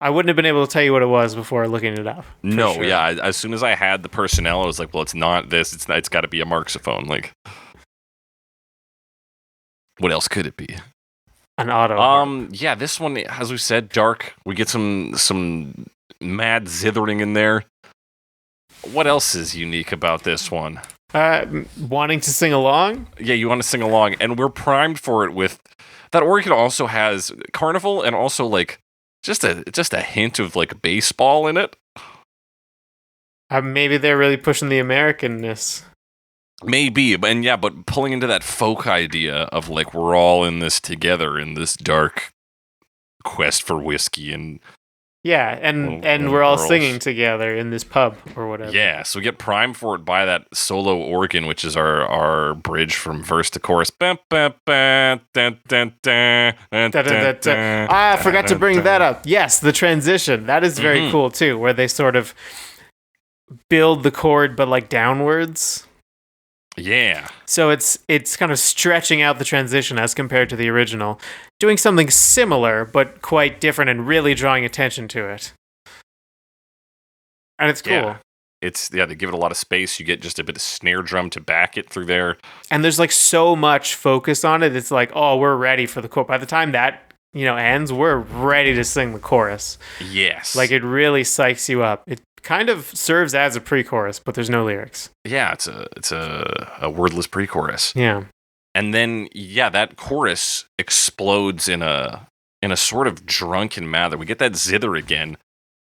I wouldn't have been able to tell you what it was before looking it up. No, sure. Yeah. As soon as I had the personnel, I was like, well, it's not this. It's got to be a Marxophone. Like, what else could it be? An auto. Yeah, this one, as we said, dark. We get some mad zithering in there. What else is unique about this one? Wanting to sing along? Yeah, you want to sing along, and we're primed for it with that organ. Also has carnival and also like just a hint of like baseball in it. Maybe they're really pushing the Americanness. Maybe, but pulling into that folk idea of like we're all in this together in this dark quest for whiskey and and we're all singing together in this pub or whatever. Yeah, so we get primed for it by that solo organ, which is our bridge from verse to chorus. I forgot to bring that up. Yes, the transition. That is very cool too, where they sort of build the chord but like downwards. Yeah. So it's kind of stretching out the transition as compared to the original, doing something similar but quite different and really drawing attention to it. And it's cool. Yeah. They give it a lot of space. You get just a bit of snare drum to back it through there. And there's like so much focus on it. It's like, oh, we're ready for the chorus. By the time that, ends, we're ready to sing the chorus. Yes. Like it really psychs you up. It kind of serves as a pre-chorus, but there's no lyrics. Yeah, it's a wordless pre-chorus. Yeah. And then that chorus explodes in a sort of drunken manner. We get that zither again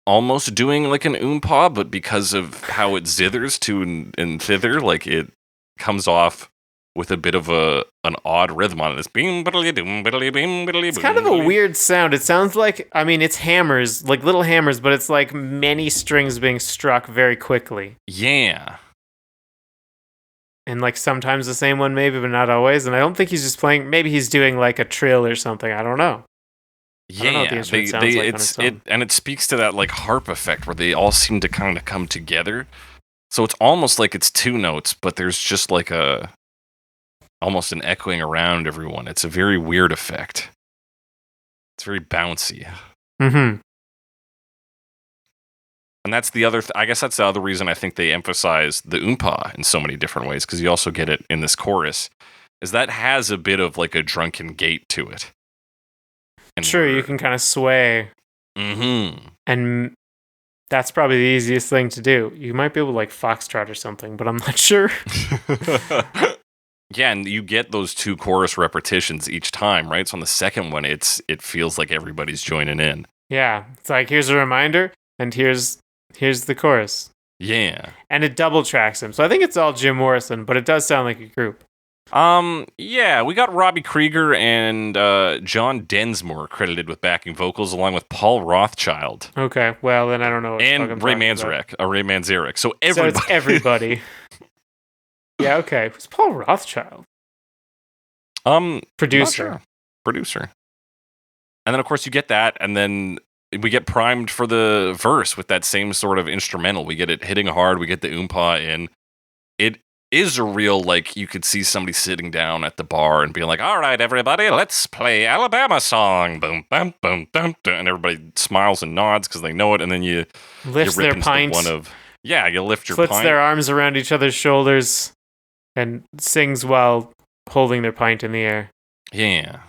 almost doing like an oompa, but because of how it zithers to and thither, like it comes off with a bit of an odd rhythm on it. It's kind of a weird sound. It sounds like, I mean, it's hammers, like little hammers, but it's like many strings being struck very quickly. Yeah. And like sometimes the same one maybe, but not always. And I don't think he's just playing, maybe he's doing like a trill or something. I don't know. Yeah, I don't know what the instrument sounds like on its own. And it speaks to that like harp effect where they all seem to kind of come together. So it's almost like it's two notes, but there's just like almost an echoing around everyone. It's a very weird effect. It's very bouncy. Mm-hmm. And that's the other, I guess that's the other reason I think they emphasize the oompa in so many different ways, because you also get it in this chorus, is that has a bit of like a drunken gait to it. And Sure, you can kind of sway. Mm-hmm. And that's probably the easiest thing to do. You might be able to like foxtrot or something, but I'm not sure. Yeah, and you get those two chorus repetitions each time, right? So on the second one, it feels like everybody's joining in. Yeah, it's like, here's a reminder, and here's the chorus. Yeah. And it double tracks him. So I think it's all Jim Morrison, but it does sound like a group. Yeah, we got Robbie Krieger and John Densmore credited with backing vocals, along with Paul Rothchild. Okay, well, then I don't know what and Ray Manzarek. So everybody. So it's everybody. Yeah, okay. Who's Paul Rothchild? Producer. Sure. Producer. And then, of course, you get that, and then we get primed for the verse with that same sort of instrumental. We get it hitting hard. We get the oompa in. It is a real, like, you could see somebody sitting down at the bar and being like, all right, everybody, let's play Alabama song. Boom, bum, boom, dum, dum. And everybody smiles and nods because they know it, and then you lift their pint. You lift your puts pint. Their arms around each other's shoulders and sings while holding their pint in the air. Yeah.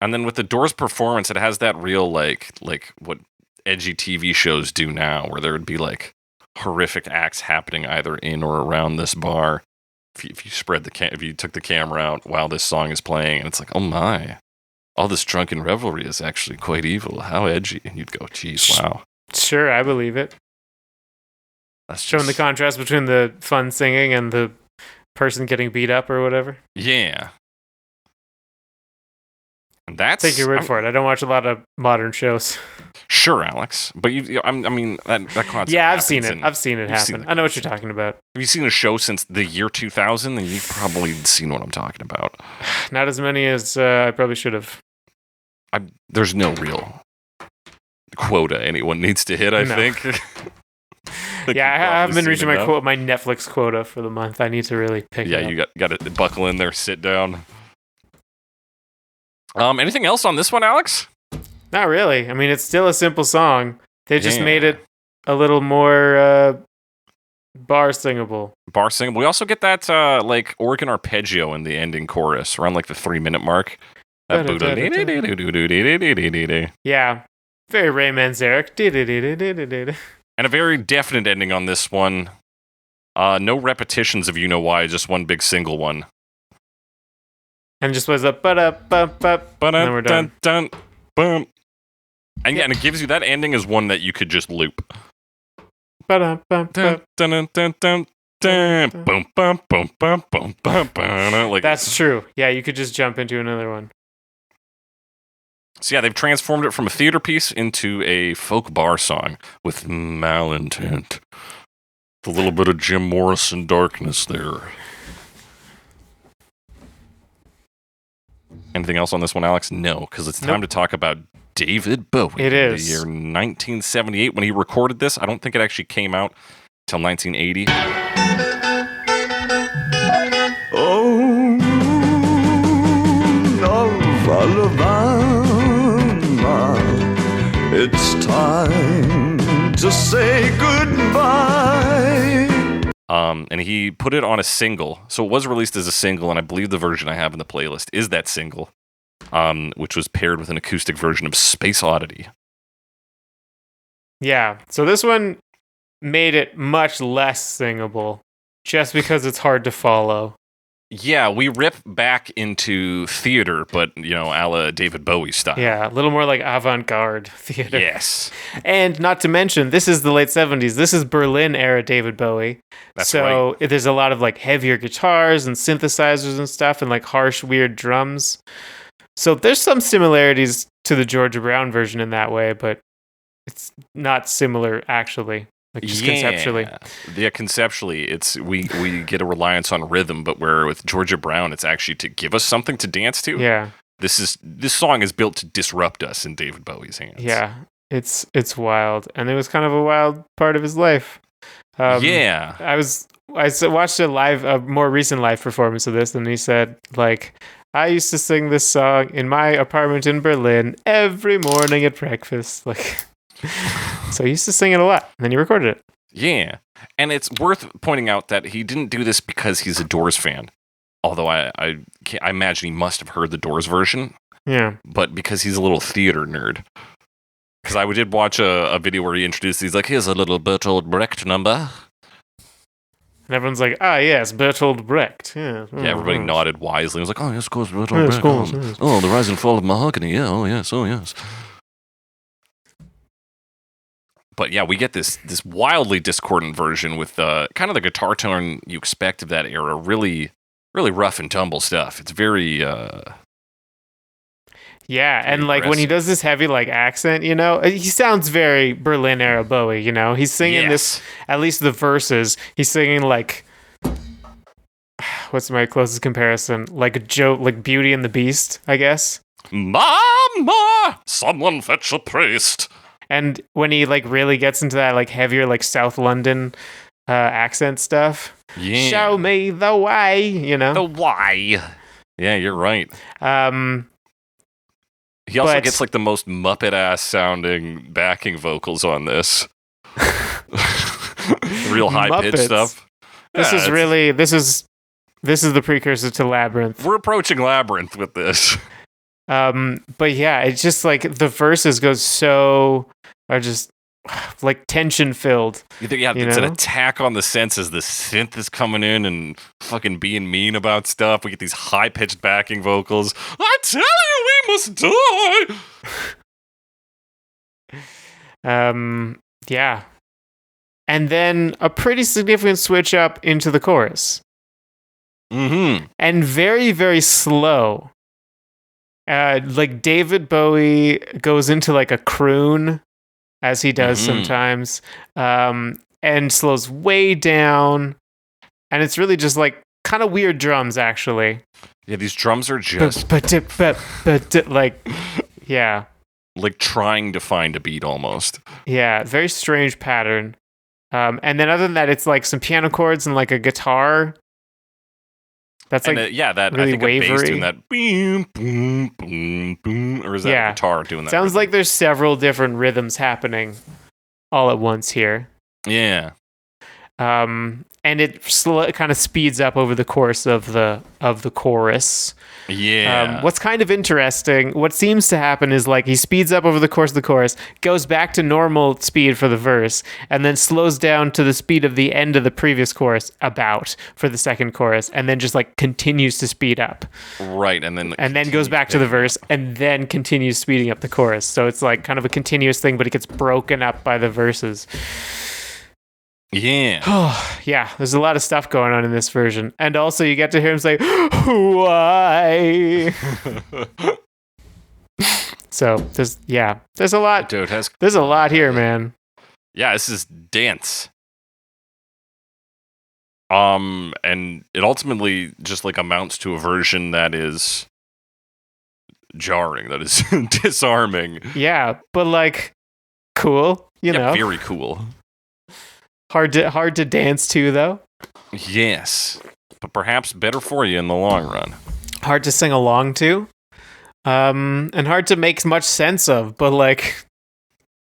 And then with the Doors performance, it has that real, like what edgy TV shows do now, where there would be, like, horrific acts happening either in or around this bar. If you took the camera out while this song is playing, and it's like, oh my, all this drunken revelry is actually quite evil. How edgy. And you'd go, geez, wow. Sure, I believe it. That's showing the contrast between the fun singing and the person getting beat up or whatever. Yeah. And take your word for it. I don't watch a lot of modern shows. Sure, Alex, but I mean that concept. Yeah, I've seen it. I've seen it happen. I know what you're talking about. Have you seen a show since the year 2000? Then you've probably seen what I'm talking about. Not as many as I probably should have. There's no real quota anyone needs to hit. I think. Yeah, I haven't been reaching my Netflix quota for the month. I need to really pick it up. You got to buckle in there, sit down. Anything else on this one, Alex? Not really. I mean, it's still a simple song. They just made it a little more bar singable. Bar singable. We also get that like organ arpeggio in the ending chorus around like the 3-minute mark. Yeah, very Ray Manzarek. And a very definite ending on this one. No repetitions of You Know Why, just one big single one. And just was a ba-da-ba-ba, and then we're done. Dun, boom. And yeah, and it gives you that ending as one that you could just loop. Ba-da-ba-ba. Boom, boom, boom, boom, boom, boom, boom. Like, that's true. Yeah, you could just jump into another one. So yeah, they've transformed it from a theater piece into a folk bar song with malintent. A little bit of Jim Morrison darkness there. Anything else on this one, Alex? No, because it's time to talk about David Bowie. It is. The year 1978 when he recorded this. I don't think it actually came out until 1980. Oh, Alabama, it's time to say goodbye. And he put it on a single. So it was released as a single, and I believe the version I have in the playlist is that single, which was paired with an acoustic version of Space Oddity. Yeah, so this one made it much less singable, just because it's hard to follow. Yeah, we rip back into theater, but, a la David Bowie style. Yeah, a little more like avant-garde theater. Yes. And not to mention, this is the late 70s. This is Berlin era David Bowie. That's so there's a lot of like heavier guitars and synthesizers and stuff and like harsh, weird drums. So there's some similarities to the Georgia Brown version in that way, but it's not similar actually. Like just conceptually. Yeah, conceptually, it's we get a reliance on rhythm, but where with Georgia Brown, it's actually to give us something to dance to. Yeah. This song is built to disrupt us in David Bowie's hands. Yeah. It's wild. And it was kind of a wild part of his life. Yeah. I watched a more recent live performance of this, and he said, like, I used to sing this song in my apartment in Berlin every morning at breakfast. Like, so he used to sing it a lot, and then he recorded it. Yeah. And it's worth pointing out that he didn't do this because he's a Doors fan. Although I imagine he must have heard the Doors version. Yeah. But because he's a little theater nerd. Because I did watch a video where he introduced, he's like, here's a little Bertolt Brecht number. And everyone's like, yes, Bertolt Brecht. Yeah, everybody nodded wisely. I was like, oh, yes, of course, Bertolt Brecht. Yes. Oh, The Rise and Fall of Mahogany. Yeah, oh, yes, oh, yes. But yeah, we get this wildly discordant version with kind of the guitar tone you expect of that era. Really, really rough and tumble stuff. It's very... yeah, and like when he does this heavy like accent, he sounds very Berlin era Bowie, He's singing this, at least the verses, he's singing like, what's my closest comparison? Like Beauty and the Beast, I guess. Mama, someone fetch a priest. And when he like really gets into that like heavier like South London accent stuff, show me the way, The way. Yeah, you're right. He also gets like the most Muppet ass sounding backing vocals on this. Real high pitched stuff. This is the precursor to Labyrinth. We're approaching Labyrinth with this. But yeah, it's just like the verses are just like tension filled. It's an attack on the senses. The synth is coming in and fucking being mean about stuff. We get these high pitched backing vocals. I tell you, we must die. Yeah. And then a pretty significant switch up into the chorus. Mm-hmm. And very, very slow. Like David Bowie goes into like a croon, as he does sometimes, and slows way down. And it's really just like kind of weird drums, actually. Yeah, these drums are just... like, yeah. Like trying to find a beat almost. Yeah, very strange pattern. And then other than that, it's like some piano chords and like a guitar. That's like that really I think wavery. A bass doing that boom, boom, boom, boom, or is that a guitar doing that? Sounds rhythm? like there's several different rhythms happening all at once here. Yeah. And it kind of speeds up over the course of the chorus. Yeah. What's kind of interesting, what seems to happen is like he speeds up over the course of the chorus, goes back to normal speed for the verse, and then slows down to the speed of the end of the previous chorus for the second chorus, and then just like continues to speed up. Right, and then goes back to the verse, and then continues speeding up the chorus. So it's like kind of a continuous thing, but it gets broken up by the verses. Yeah. Oh, yeah, there's a lot of stuff going on in this version. And also you get to hear him say, why? So there's a lot. Dude, there's a lot here, man. Yeah, this is dance. And it ultimately just like amounts to a version that is jarring, that is disarming. Yeah, but like cool, you know. Very cool. Hard to dance to, though. Yes, but perhaps better for you in the long run. Hard to sing along to, and hard to make much sense of. But like,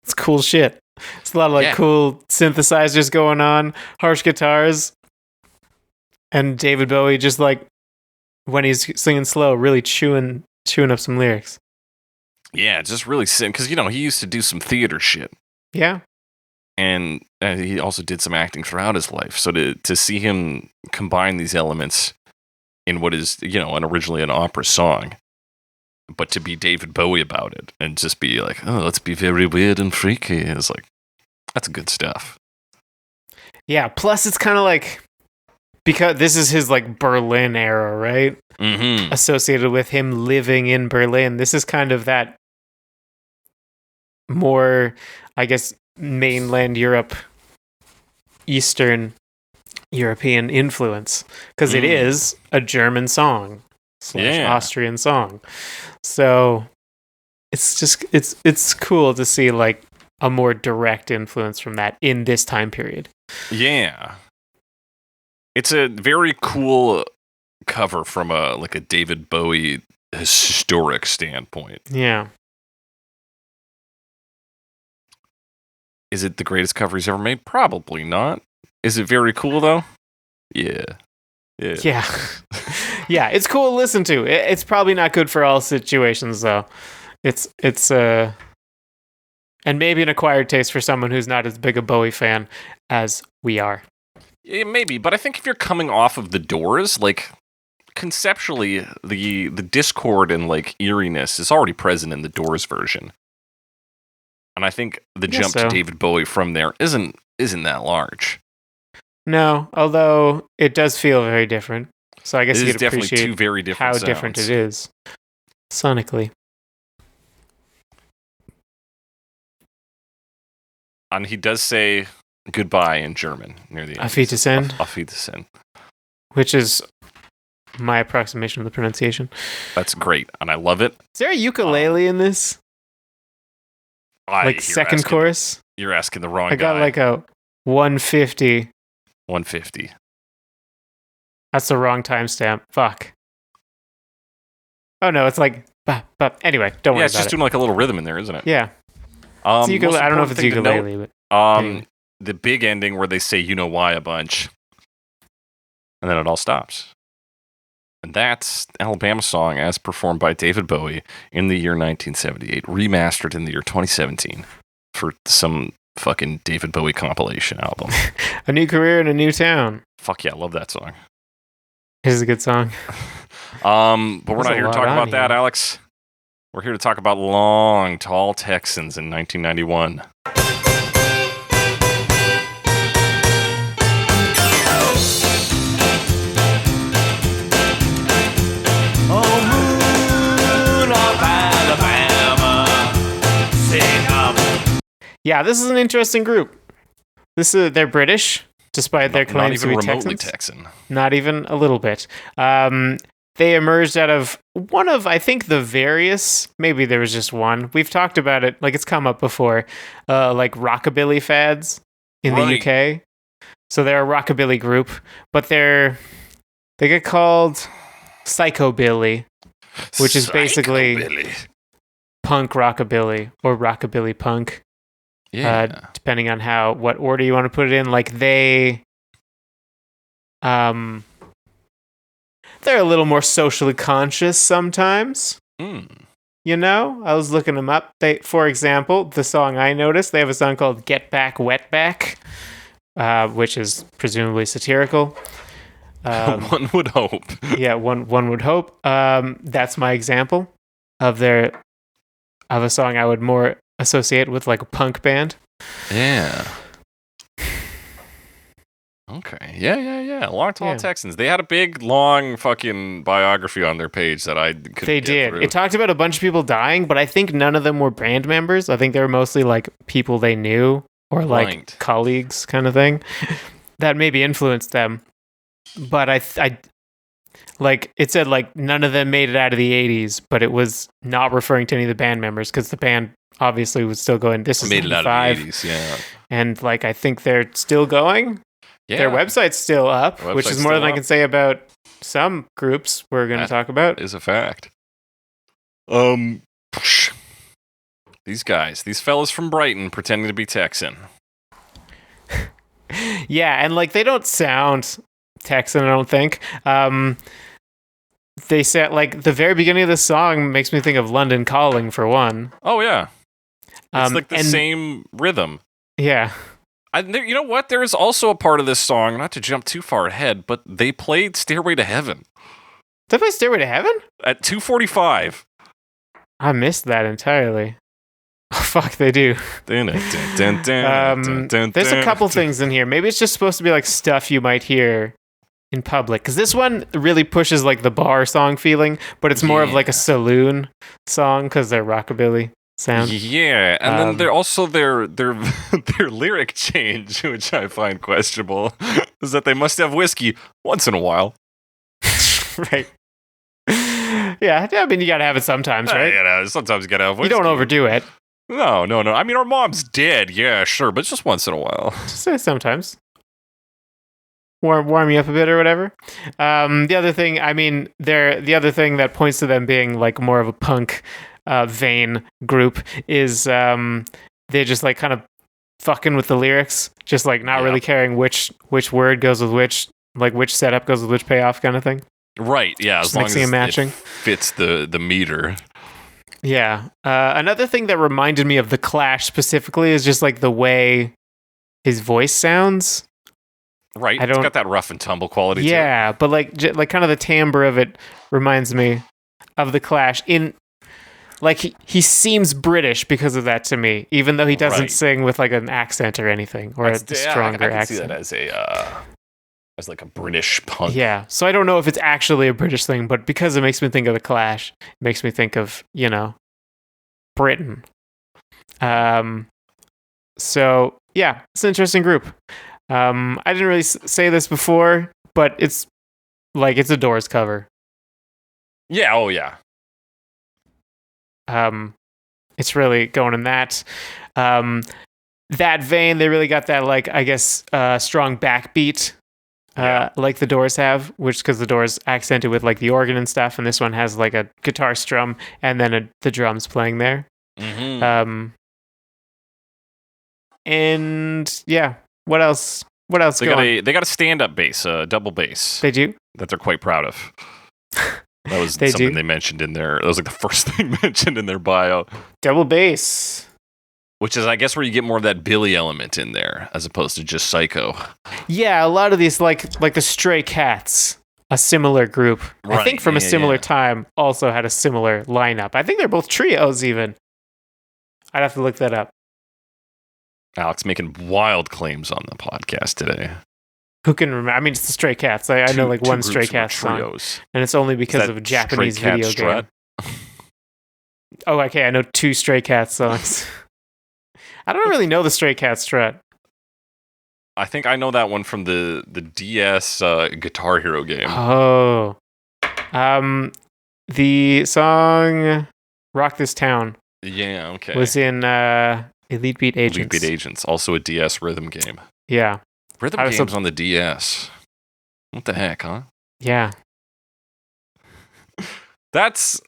it's cool shit. It's a lot of like cool synthesizers going on, harsh guitars, and David Bowie just like when he's singing slow, really chewing up some lyrics. Yeah, just really because he used to do some theater shit. Yeah. And he also did some acting throughout his life. So to see him combine these elements in what is, originally an opera song. But to be David Bowie about it and just be like, oh, let's be very weird and freaky is like, that's good stuff. Yeah, plus it's kind of like, because this is his like Berlin era, right? Mm-hmm. Associated with him living in Berlin. This is kind of that more, I guess, mainland Europe, Eastern European influence. Because it is a German song / Austrian song. So it's just, it's cool to see like a more direct influence from that in this time period. Yeah. It's a very cool cover from a David Bowie historic standpoint. Yeah. Is it the greatest cover he's ever made? Probably not. Is it very cool though? Yeah. Yeah. Yeah, it's cool to listen to. It's probably not good for all situations though. It's and maybe an acquired taste for someone who's not as big a Bowie fan as we are. Yeah, maybe, but I think if you're coming off of the Doors, like conceptually, the discord and like eeriness is already present in the Doors version, and I think the jump to David Bowie from there isn't that large. No, although it does feel very different. So I guess you could appreciate two very different how sounds. different it is sonically. And he does say goodbye in German near the end. Auf Wiedersehen. Auf Wiedersehen. Which is my approximation of the pronunciation. That's great, and I love it. Is there a ukulele in this? Like second chorus? You're asking the wrong guy. I got like a 150. 150. That's the wrong timestamp. Fuck. Oh no, it's like... Anyway, don't worry about it. Yeah, it's just doing like a little rhythm in there, isn't it? Yeah. I don't know if it's ukulele, but... anyway. The big ending where they say "you know why" a bunch, and then it all stops. And that's Alabama Song as performed by David Bowie in the year 1978, remastered in the year 2017 for some fucking David Bowie compilation album. A new career in a new town. Fuck yeah, I love that song. It is a good song. But we're not here to talk about that, Alex. We're here to talk about Long Tall Texans in 1991. Yeah, this is an interesting group. They're British, despite their claims to be remotely Texans. Texan. Not even a little bit. They emerged out of one of, I think, the various, maybe there was just one. We've talked about it, like it's come up before, like rockabilly fads in the UK. So they're a rockabilly group, but they get called psychobilly, which is basically punk rockabilly or rockabilly punk. Yeah. Depending on what order you want to put it in. Like they're a little more socially conscious sometimes. You know, I was looking them up. For example, the song I noticed, they have a song called Get Back, Wet Back, which is presumably satirical. One would hope. Yeah, one would hope. That's my example of a song I would more associate with like a punk band. Yeah. Okay. Yeah. Long Tall Texans. They had a big, long fucking biography on their page that I couldn't They get did. through. It talked about a bunch of people dying, but I think none of them were band members. I think they were mostly like people they knew or like colleagues kind of thing that maybe influenced them. But I like it said like none of them made it out of the 80s, but it was not referring to any of the band members because the band obviously was still going. This is made 95, it out of the 80s, yeah. And like I think they're still going. Yeah. Their website's still up, which is more than I can say about some groups we're going to talk about. Is a fact. These fellas from Brighton pretending to be Texan. Yeah, and like they don't sound Texan, I don't think. They said like the very beginning of the song makes me think of London Calling for one. Oh yeah, it's like the same rhythm. Yeah. You know what? There is also a part of this song, not to jump too far ahead, but they played Stairway to Heaven. Did they play Stairway to Heaven? At 2:45. I missed that entirely. Oh, fuck, they do. There's a couple things in here. Maybe it's just supposed to be like stuff you might hear in public, because this one really pushes like the bar song feeling, but it's more of like a saloon song because they're rockabilly sound. Yeah, and then they're also their lyric change, which I find questionable, is that they must have whiskey once in a while. Right. Yeah, I mean, you gotta have it sometimes, right? Sometimes you gotta have whiskey. You don't overdo it. No. I mean, our mom's dead, yeah, sure, but just once in a while. Just say sometimes. Warm you up a bit or whatever. The other thing, I mean, the other thing that points to them being like more of a punk vein group is they're just like kind of fucking with the lyrics, just like not really caring which word goes with which setup goes with which payoff kind of thing. Right, yeah, just as long mixing as and matching. It fits the meter. Yeah. Another thing that reminded me of The Clash specifically is just like the way his voice sounds. Right, it's got that rough and tumble quality to it. Yeah, but like kind of the timbre of it reminds me of The Clash. Like he seems British because of that to me, even though he doesn't sing with like an accent or anything or a stronger I accent. I can see that as like a British punk. Yeah, so I don't know if it's actually a British thing, but because it makes me think of The Clash, it makes me think of, Britain. So yeah, it's an interesting group. I didn't really say this before, but it's a Doors cover. Yeah, oh yeah. It's really going in that vein. They really got that, like, I guess, strong backbeat, like the Doors have, which because the Doors accented with like the organ and stuff, and this one has like a guitar strum and then the drums playing there. Mm-hmm. And yeah, what else? They got a stand-up bass, a double bass. They do? That they're quite proud of. That was something they mentioned in there. That was like the first thing mentioned in their bio. Double bass. Which is, I guess, where you get more of that Billy element in there, as opposed to just Psycho. Yeah, a lot of these, like the Stray Cats, a similar group. Right. I think from a similar time, also had a similar lineup. I think they're both trios, even. I'd have to look that up. Alex making wild claims on the podcast today. Who can remember? I mean, it's the Stray Cats. I know like one Stray Cats song. And it's only because of a Japanese video game. Oh, okay. I know 2 Stray Cats songs. I don't really know the Stray Cats strut. I think I know that one from the DS Guitar Hero game. Oh. The song Rock This Town. Yeah, okay. Was in Elite Beat Agents. Elite Beat Agents, also a DS rhythm game. Yeah. Rhythm games on the DS. What the heck, huh? Yeah. That's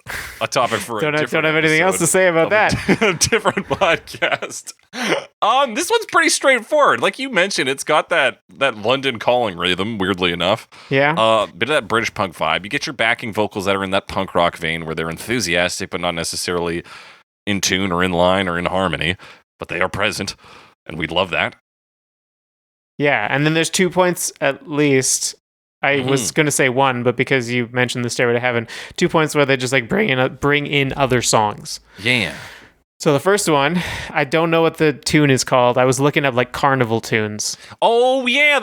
a topic for don't have anything else to say about that. A different podcast. This one's pretty straightforward. Like you mentioned, it's got that London Calling rhythm, weirdly enough. Yeah. Bit of that British punk vibe. You get your backing vocals that are in that punk rock vein where they're enthusiastic but not necessarily in tune or in line or in harmony, but they are present, and we'd love that. Yeah, and then there's 2 points at least. I was going to say 1, but because you mentioned the Stairway to Heaven, 2 points where they just like bring in other songs. Yeah. So the first one, I don't know what the tune is called. I was looking up like carnival tunes. Oh yeah,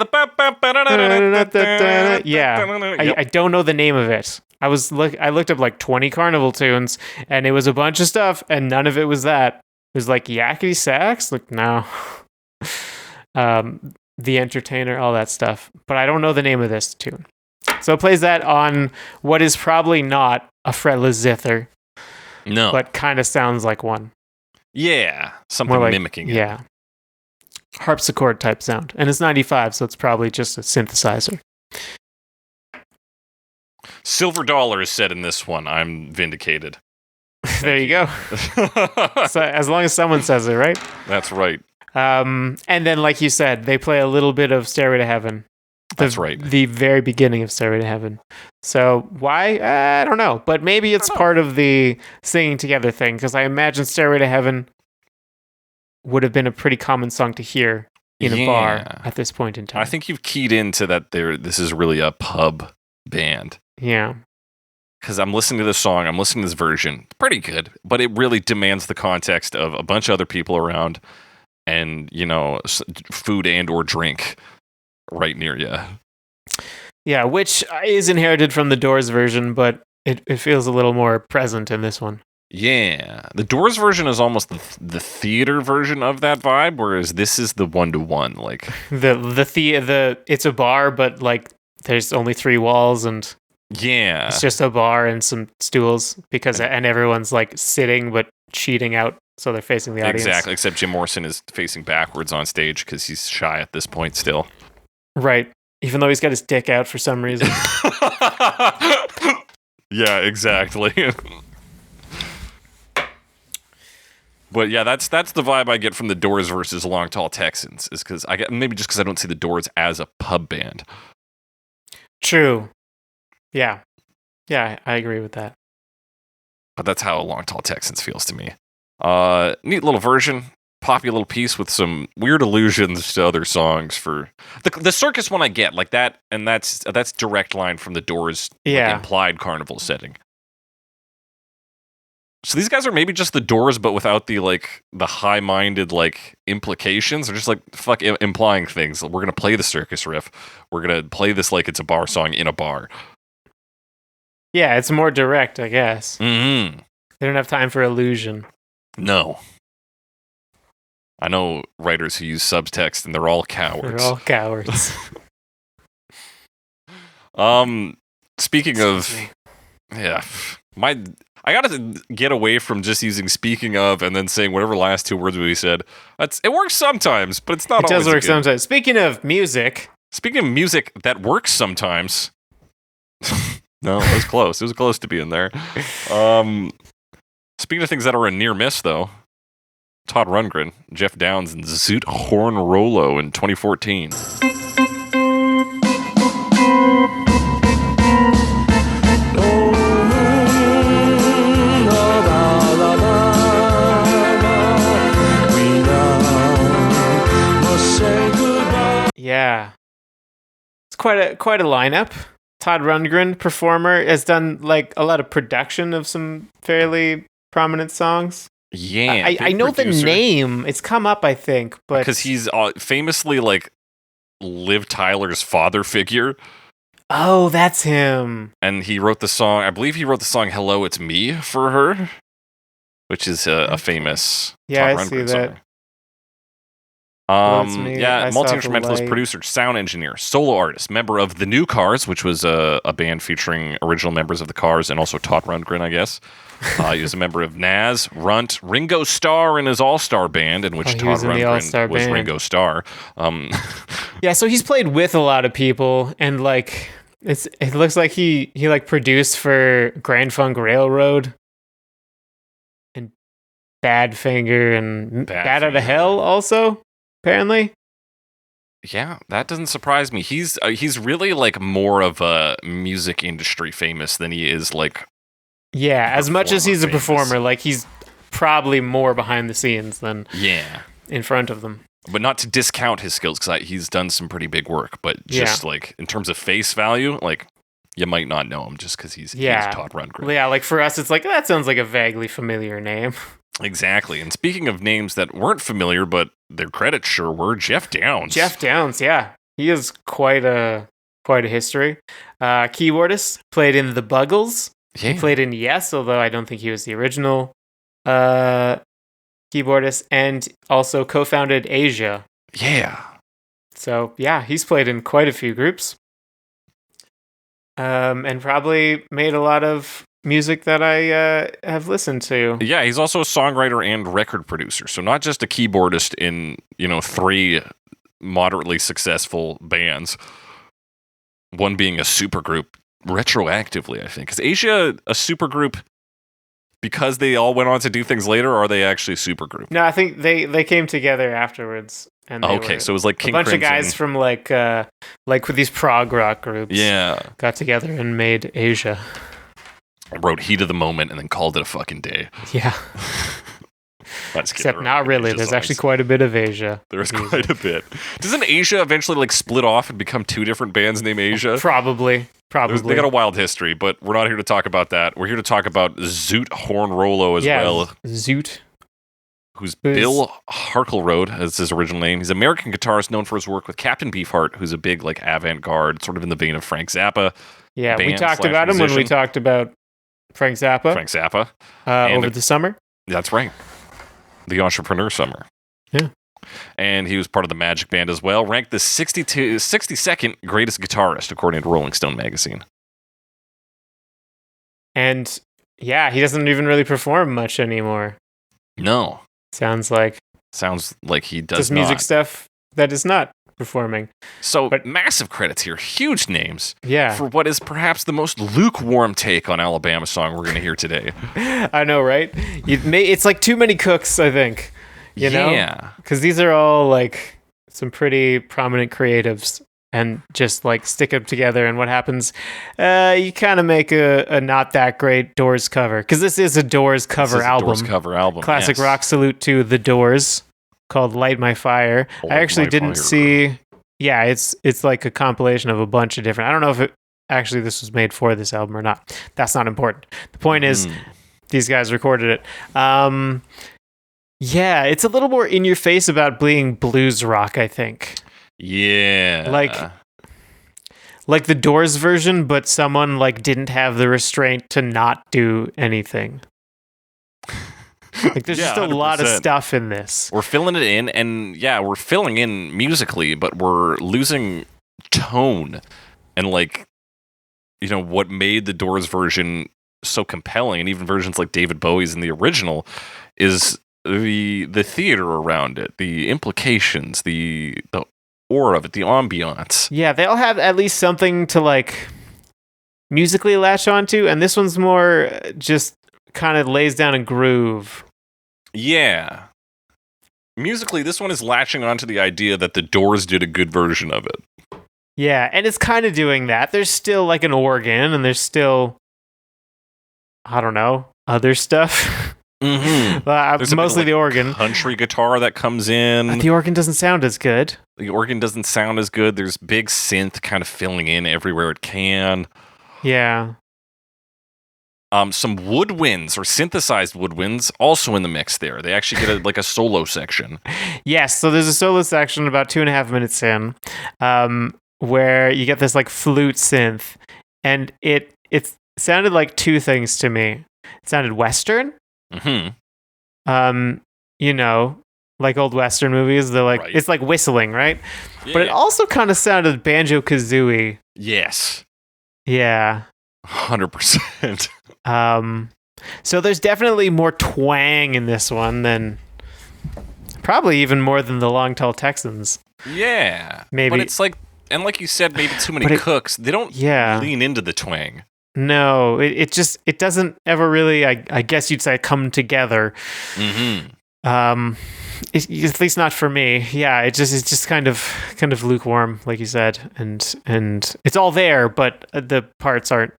yeah. I don't know the name of it. I looked up like 20 carnival tunes, and it was a bunch of stuff, and none of it was that. It was like yakety sax. Like no. The Entertainer, all that stuff. But I don't know the name of this tune. So it plays that on what is probably not a fretless zither. No. But kind of sounds like one. Yeah. Something like, mimicking it. Yeah. Harpsichord type sound. And it's 95, so it's probably just a synthesizer. Silver dollar is said in this one. I'm vindicated. There you go. So as long as someone says it, right? That's right. And then, like you said, they play a little bit of Stairway to Heaven. That's right. The very beginning of Stairway to Heaven. So why? I don't know. But maybe it's part of the singing together thing, because I imagine Stairway to Heaven would have been a pretty common song to hear in a bar at this point in time. I think you've keyed into that this is really a pub band. Yeah. because I'm listening to this song, I'm listening to this version, pretty good, but it really demands the context of a bunch of other people around and, food and or drink right near you. Yeah, which is inherited from the Doors version, but it feels a little more present in this one. Yeah. The Doors version is almost the theater version of that vibe, whereas this is the one-to-one. Like it's a bar, but like there's only 3 walls and yeah, it's just a bar and some stools and everyone's like sitting but cheating out, so they're facing the audience. Exactly, except Jim Morrison is facing backwards on stage because he's shy at this point still. Right. Even though he's got his dick out for some reason. Yeah, exactly. But yeah, that's the vibe I get from the Doors versus Long Tall Texans, is because maybe just because I don't see the Doors as a pub band. True. Yeah, I agree with that. But that's how Long Tall Texans feels to me. Neat little version, poppy little piece with some weird allusions to other songs. For the circus one, I get like that, and that's direct line from the Doors, implied carnival setting. So these guys are maybe just the Doors, but without the high-minded implications. They're just implying things. We're gonna play the circus riff. We're gonna play this like it's a bar song in a bar. Yeah, it's more direct, I guess. Mm-hmm. They don't have time for illusion. No. I know writers who use subtext, and they're all cowards. They're all cowards. Speaking of, yeah, I gotta get away from just using "speaking of" and then saying whatever last 2 words we said. It works sometimes, but it's not. It always does work sometimes. Speaking of music that works sometimes. No, it was close. It was close to being there. Speaking of things that are a near miss, though, Todd Rundgren, Geoff Downes, and Zoot Horn Rollo in 2014. Yeah, it's quite a lineup. Todd Rundgren, performer, has done a lot of production of some fairly prominent songs. Yeah, I know producer. The name. It's come up, I think, but because he's famously Liv Tyler's father figure. Oh, that's him. And he wrote the song. I believe he wrote the song "Hello, It's Me" for her, which is a famous Todd Rundgren see that. song. Multi-instrumentalist, producer, sound engineer, solo artist, member of the New Cars, which was a band featuring original members of the Cars and also Todd Rundgren, I guess. He was a member of Nas, Runt, Ringo Starr in his All-Star Band, in which Todd Rundgren was Ringo Starr. Yeah, so he's played with a lot of people, and it looks like he produced for Grand Funk Railroad and Badfinger and Bat Out of Hell also. Apparently. Yeah, that doesn't surprise me. He's really more of a music industry famous than he is yeah, as much as he's a performer, he's probably more behind the scenes than in front of them. But not to discount his skills, because he's done some pretty big work. But just in terms of face value, you might not know him just because he's Todd Rundgren. Yeah, for us, it's that sounds like a vaguely familiar name. Exactly. And speaking of names that weren't familiar, but their credits sure were, Geoff Downes. Geoff Downes, yeah. He has quite a history. Keyboardist, played in The Buggles. Yeah. He played in Yes, although I don't think he was the original keyboardist, and also co-founded Asia. Yeah. So, yeah, he's played in quite a few groups. And probably made a lot of music that I have listened to. Yeah, he's also a songwriter and record producer. So not just a keyboardist in, 3 moderately successful bands. One being a supergroup retroactively, I think. Is Asia a supergroup because they all went on to do things later, or are they actually a supergroup? No, I think they came together afterwards. And okay, so it was King a bunch Crimson. Of guys from with these prog rock groups. Yeah, got together and made Asia. Wrote Heat of the Moment and then called it a fucking day. Yeah. Except not really. There's actually quite a bit of Asia. There's quite a bit. Doesn't Asia eventually like split off and become two different bands named Asia? Probably. They got a wild history, but we're not here to talk about that. We're here to talk about Zoot Horn Rollo as well. Zoot. Who's Bill Harkleroad as his original name. He's an American guitarist known for his work with Captain Beefheart, who's a big like avant-garde, sort of in the vein of Frank Zappa. Yeah, we talked about him when we talked about Frank Zappa. Over the summer. That's right. The Entrepreneur Summer. Yeah. And he was part of the Magic Band as well. Ranked the 62nd greatest guitarist, according to Rolling Stone magazine. And yeah, he doesn't even really perform much anymore. No. Sounds like he does music stuff that is not performing. So, massive credits here. Huge names. Yeah. For what is perhaps the most lukewarm take on Alabama song we're going to hear today. I know, right? It's like too many cooks, I think. You know? Yeah. Because these are all like some pretty prominent creatives and just like stick them together. And what happens? You kind of make a not that great Doors cover. Because this is a Doors cover album. Doors cover album. Classic rock salute to the Doors called Light My Fire. I actually didn't see. Yeah, it's like a compilation of a bunch of different. I don't know if this was made for this album or not. That's not important. The point is, these guys recorded it. Yeah, it's a little more in your face about being blues rock, I think. Yeah. Like the Doors version, but someone like didn't have the restraint to not do anything. Like there's just a lot of stuff in this. We're filling it in, and yeah, we're filling in musically, but we're losing tone. And like, you know, what made the Doors version so compelling, and even versions like David Bowie's in the original, is the theater around it, the implications, the aura of it, the ambiance. Yeah, they all have at least something to like musically latch onto, and this one's more just kind of lays down a groove. Yeah. Musically, this one is latching onto the idea that the Doors did a good version of it. Yeah, and it's kind of doing that. There's still like an organ, and there's still, I don't know, other stuff. Mm-hmm. Mostly the organ. Country guitar that comes in. The organ doesn't sound as good. There's big synth kind of filling in everywhere it can. Yeah. Some woodwinds or synthesized woodwinds also in the mix there. They actually get a solo section. Yes, so there's a solo section about 2.5 minutes in, where you get this like flute synth, and it sounded like two things to me. It sounded Western. Mm-hmm. You know, like old Western movies. They're like It's like whistling, right? Yeah. But it also kind of sounded Banjo-Kazooie. Yes. Yeah. 100%. So there's definitely more twang in this one than probably even more than the Long Tall Texans. Yeah. Maybe. But it's like, and like you said, maybe too many cooks. They don't lean into the twang. No, it doesn't ever really, I guess you'd say, come together. Mm-hmm. At least not for me. Yeah, it's just kind of lukewarm, like you said, and it's all there, but the parts aren't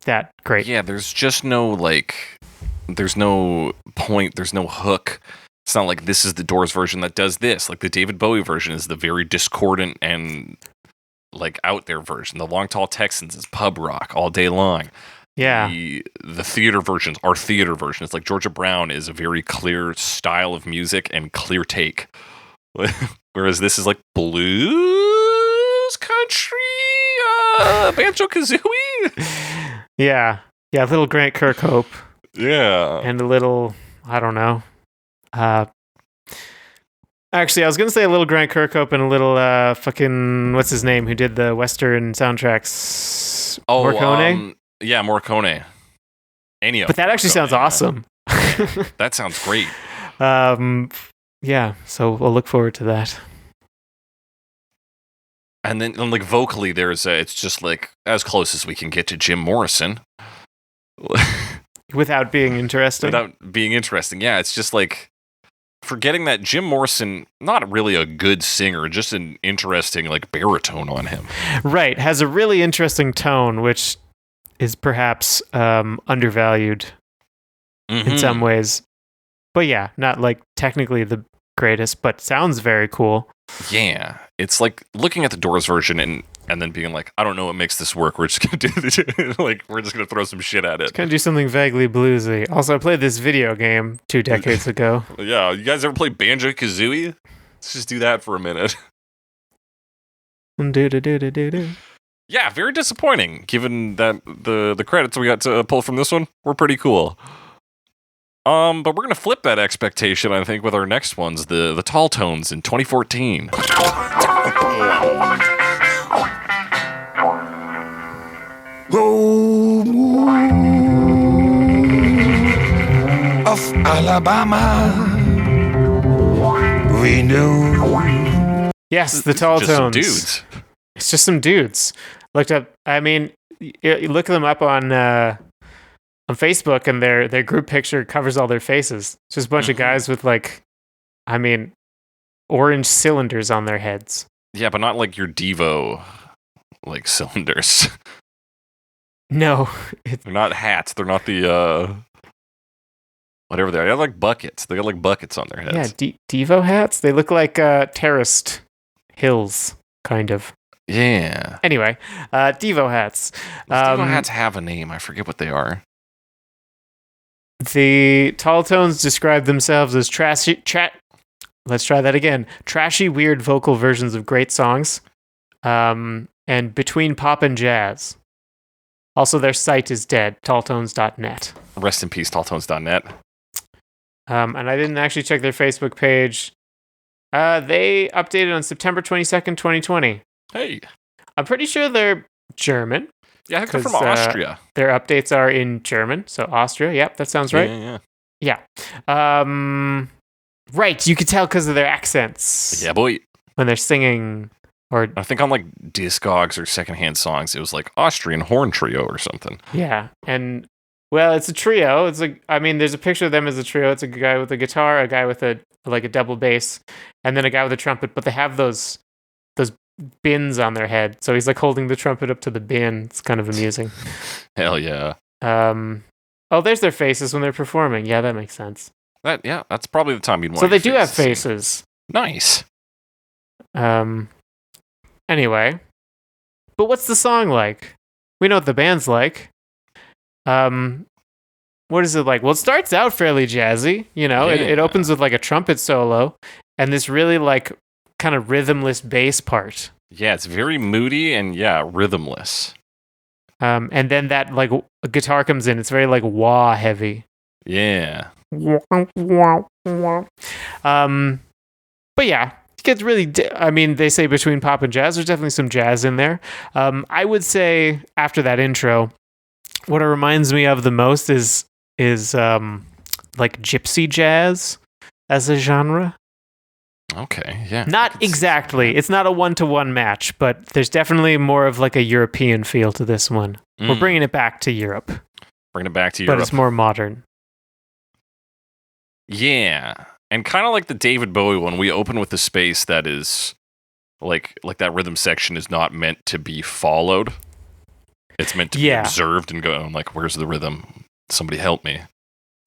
that great. Yeah, there's just no there's no point, there's no hook. It's not like this is the Doors version that does this. Like the David Bowie version is the very discordant and like out there version. The Long Tall Texans is pub rock all day long. Yeah. The theater versions are theater versions. Like Georgia Brown is a very clear style of music and clear take. Whereas this is like blues country, Banjo-Kazooie. Yeah. Yeah, a little Grant Kirkhope. Yeah. And a little, I don't know. Actually, I was going to say a little Grant Kirkhope and a little fucking, what's his name, who did the Western soundtracks? Oh, Morricone? Yeah, Morricone. Ennio. But that actually sounds awesome. That sounds great. Yeah, so we'll look forward to that. And then, like, vocally, it's just like as close as we can get to Jim Morrison. Without being interesting. Yeah, it's just like, forgetting that Jim Morrison, not really a good singer, just an interesting, like, baritone on him. Right, has a really interesting tone, which is perhaps undervalued in some ways. But yeah, not like technically the greatest, but sounds very cool. Yeah, it's like looking at the Doors version and then being like, I don't know what makes this work. We're just gonna do this. Like, we're just gonna throw some shit at it. It's gonna do something vaguely bluesy. Also, I played this video game 2 decades ago. Yeah, you guys ever play Banjo-Kazooie? Let's just do that for a minute. Yeah, very disappointing, given that the credits we got to pull from this one were pretty cool. But we're gonna flip that expectation, I think, with our next ones, the Talltones in 2014. Go moon of Alabama, we know. Yes, the Talltones. Just some dudes. It's just some dudes. Looked up. I mean, you look them up on Facebook, and their group picture covers all their faces. It's just a bunch of guys with orange cylinders on their heads. Yeah, but not like your Devo cylinders. No, they're not hats. They're not the whatever they are. They have like buckets. They got like buckets on their heads. Yeah, Devo hats. They look like terraced hills, kind of. Yeah. Anyway, Devo hats. Devo hats have a name. I forget what they are. The Talltones describe themselves as trashy. Let's try that again. Trashy, weird vocal versions of great songs, and between pop and jazz. Also, their site is dead. Talltones.net. Rest in peace, Talltones.net. And I didn't actually check their Facebook page. They updated on September 22nd, 2020. Hey. I'm pretty sure they're German. Yeah, I think they're from Austria. Their updates are in German, so Austria. Yep, that sounds right. Yeah. Right, you could tell because of their accents. Yeah, boy. When they're singing, or I think on like Discogs or secondhand songs, it was like Austrian horn trio or something. Yeah, and well, it's a trio. It's like, I mean, there's a picture of them as a trio. It's a guy with a guitar, a guy with a double bass, and then a guy with a trumpet. But they have those bins on their head, so he's like holding the trumpet up to the bin. It's kind of amusing. Hell yeah. Oh, there's their faces when they're performing. Yeah, that makes sense. That's probably the time you'd want. So they do have faces. Nice. Anyway, but what's the song like? We know what the band's like. What is it like? Well, it starts out fairly jazzy. You know, it opens with like a trumpet solo and this really like kind of rhythmless bass part. Yeah, it's very moody and rhythmless. And then that like guitar comes in. It's very like wah heavy. Yeah. But yeah, it gets really. I mean, they say between pop and jazz. There's definitely some jazz in there. I would say after that intro, what it reminds me of the most is like gypsy jazz as a genre. Okay, yeah. Not exactly. It's not a 1-to-1 match, but there's definitely more of like a European feel to this one. We're bringing it back to Europe. Bringing it back to Europe. But it's more modern. Yeah. And kind of like the David Bowie one, we open with a space that is like that rhythm section is not meant to be followed. It's meant to be observed and go, like, where's the rhythm? Somebody help me.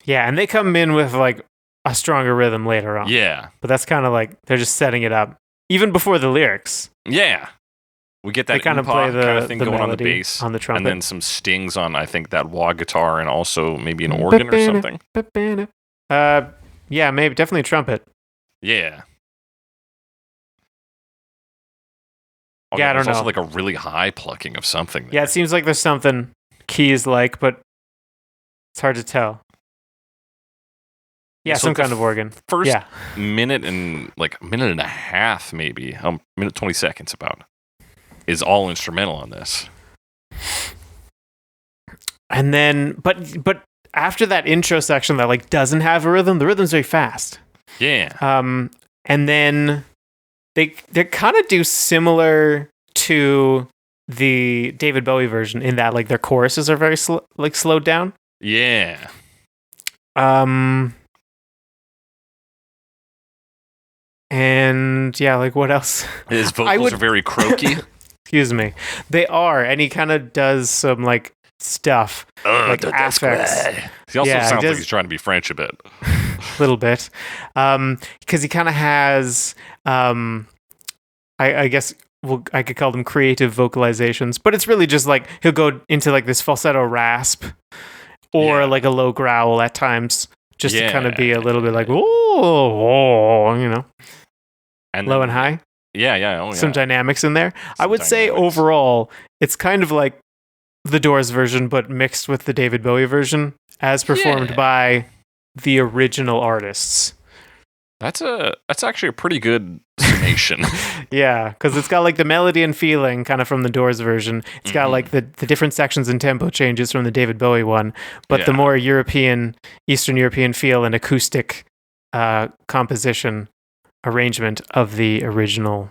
Yeah, and they come in with like a stronger rhythm later on. Yeah. But that's kind of like they're just setting it up even before the lyrics. Yeah. We get that kind of play the kind of thing the going on the bass. On the trumpet. And then some stings on, I think, that wah guitar and also maybe an organ or something. Yeah, maybe. Definitely a trumpet. Yeah. I don't know. There's also like a really high plucking of something there. Yeah, it seems like there's something keys like, but it's hard to tell. Yeah, so some kind of organ. First minute and minute and a half, maybe, minute 20 seconds about, is all instrumental on this. And then, but after that intro section that like doesn't have a rhythm, the rhythm's very fast. Yeah. And then they kind of do similar to the David Bowie version in that like their choruses are very slowed down. Yeah. And yeah, like what else? His vocals are very croaky. Excuse me. They are, and he kind of does some like stuff, like affects. He also sounds like he's trying to be French a bit. A little bit. Because he kind of has, I guess I could call them creative vocalizations, but it's really just like he'll go into like this falsetto rasp or like a low growl at times, just to kind of be a little bit like, oh, you know, and low and high. Some dynamics in there. I would say overall, it's kind of like the Doors version, but mixed with the David Bowie version, as performed by the original artists. That's actually a pretty good summation. Yeah, because it's got like the melody and feeling kind of from the Doors version. It's got like the different sections and tempo changes from the David Bowie one, but the more Eastern European feel and acoustic composition arrangement of the original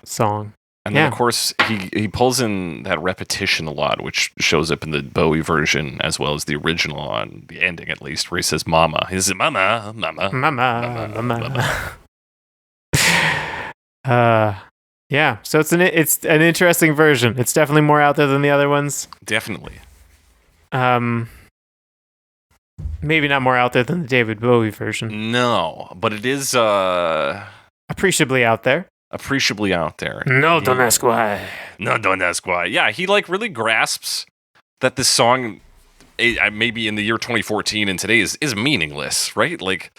song. And then, of course, he pulls in that repetition a lot, which shows up in the Bowie version as well as the original on the ending, at least, where he says "mama." He says "mama, mama, mama, mama." So it's an interesting version. It's definitely more out there than the other ones. Definitely. Maybe not more out there than the David Bowie version. No, but it is appreciably out there. No, don't ask why. Yeah, he like really grasps that this song, maybe in the year 2014 and today, is meaningless, right? Like,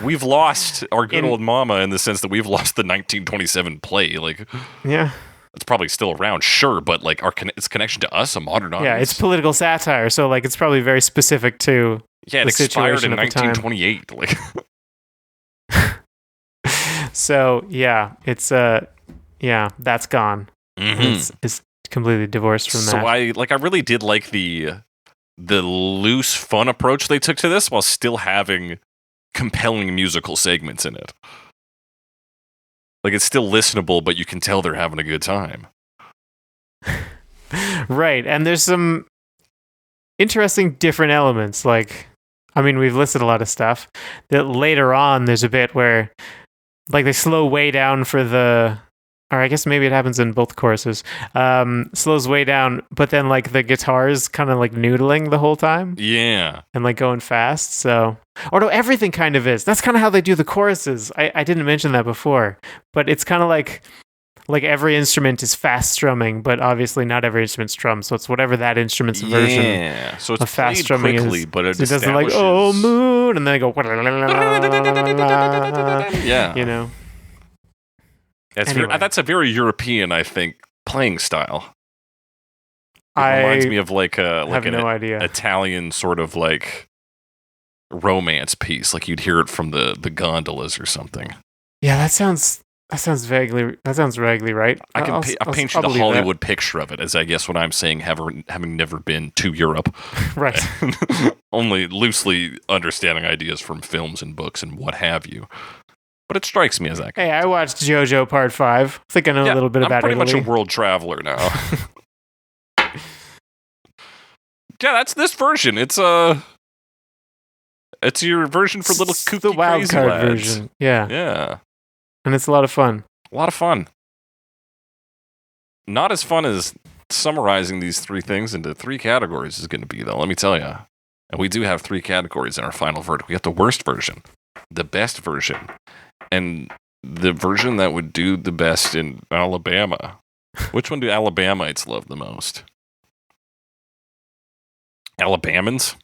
we've lost our good old mama in the sense that we've lost the 1927 play. Like, it's probably still around, sure, but like its connection to us, a modern audience. Yeah, it's political satire, so like it's probably very specific to it expired in 1928. Like. So it's that's gone. Mm-hmm. It's completely divorced from that. So I really did like the loose, fun approach they took to this, while still having compelling musical segments in it. Like, it's still listenable, but you can tell they're having a good time. Right, and there's some interesting different elements. Like, I mean, we've listed a lot of stuff. That later on, there's a bit where like they slow way down for or I guess maybe it happens in both choruses. Slows way down, but then like the guitar's kind of like noodling the whole time. Yeah. And like going fast. So, or no, everything kind of is. That's kind of how they do the choruses. I didn't mention that before, but it's kind of like every instrument is fast strumming, but obviously not every instrument strums. So it's whatever that instrument's version. Yeah. So it's of fast strumming quickly, is. But it doesn't like moon, and then they go. Yeah. You know. That's a very European, I think, playing style. It reminds me of like an Italian sort of like romance piece, like you'd hear it from the gondolas or something. Yeah, that sounds vaguely right. I'll paint you the Hollywood picture of it, as I guess what I'm saying, having never been to Europe, right? Only loosely understanding ideas from films and books and what have you. But it strikes me as that. Hey, I watched JoJo Part 5. I think I know a little bit about it. I'm pretty much a world traveler now. Yeah, that's this version. It's your version for little kooky the wild crazy card lads. version. Yeah. Yeah. And it's a lot of fun. Not as fun as summarizing these three things into three categories is going to be, though, let me tell you. And we do have three categories in our final verdict. We have the worst version, the best version, and the version that would do the best in Alabama. Which one do Alabamites love the most? Alabamans?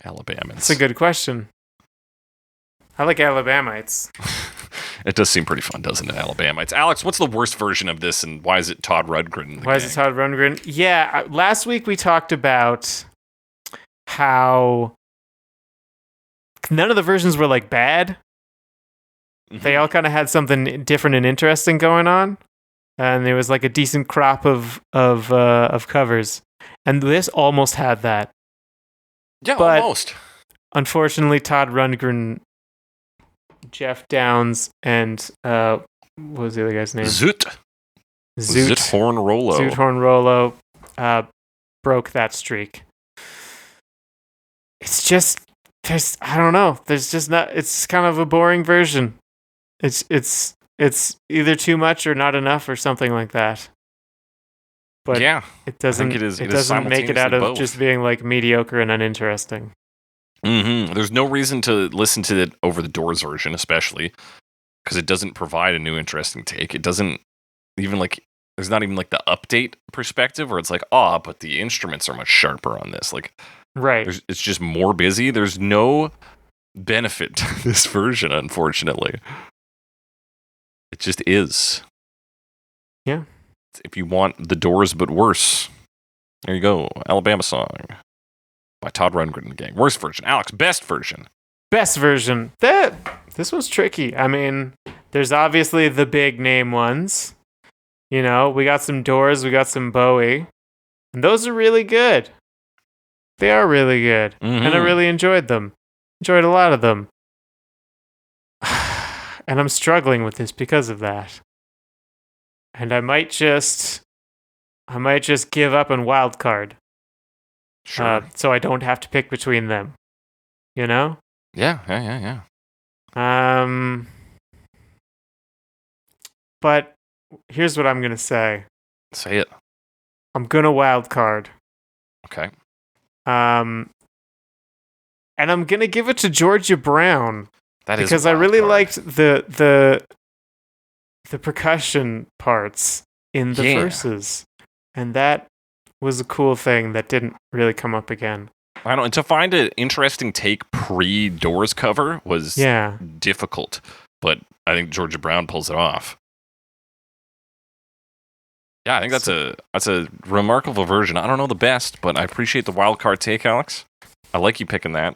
That's a good question. I like Alabamites. It does seem pretty fun, doesn't it, Alabamites? Alex, what's the worst version of this, and why is it Todd Rundgren? Why is it Todd Rundgren? Yeah, last week we talked about how none of the versions were like bad. Mm-hmm. They all kind of had something different and interesting going on, and there was like a decent crop of covers. And this almost had that. Yeah, but almost. Unfortunately, Todd Rundgren, Geoff Downes, and what was the other guy's name? Zoot Horn Rollo. Zoot Horn Rollo broke that streak. It's just I don't know. There's just not. It's kind of a boring version. It's either too much or not enough or something like that. but yeah, it doesn't. it is doesn't make it out of both. just being like mediocre and uninteresting. Mm-hmm. There's no reason to listen to it over the Doors version, especially because it doesn't provide a new interesting take. It doesn't even like. There's not even like the update perspective where it's like, but the instruments are much sharper on this. Like, right? It's just more busy. There's no benefit to this version, unfortunately. It just is. Yeah. If you want the Doors but worse, there you go. Alabama Song by Todd Rundgren and the gang. Worst version. Alex, best version. Best version. This was tricky. I mean, there's obviously the big name ones. You know, we got some Doors, we got some Bowie, and those are really good. They are really good, and I really enjoyed them. Enjoyed a lot of them. And I'm struggling with this because of that. And I might just give up on wild card. Sure. So I don't have to pick between them. You know? Yeah. But here's what I'm gonna say. Say it. I'm gonna wild card. Okay. And I'm gonna give it to Georgia Brown. That is because I really liked the percussion parts in the verses, and that was a cool thing that didn't really come up again. I don't. And to find an interesting take pre-Doors cover was difficult, but I think Georgia Brown pulls it off. Yeah, I think that's a remarkable version. I don't know the best, but I appreciate the wild card take, Alex. I like you picking that.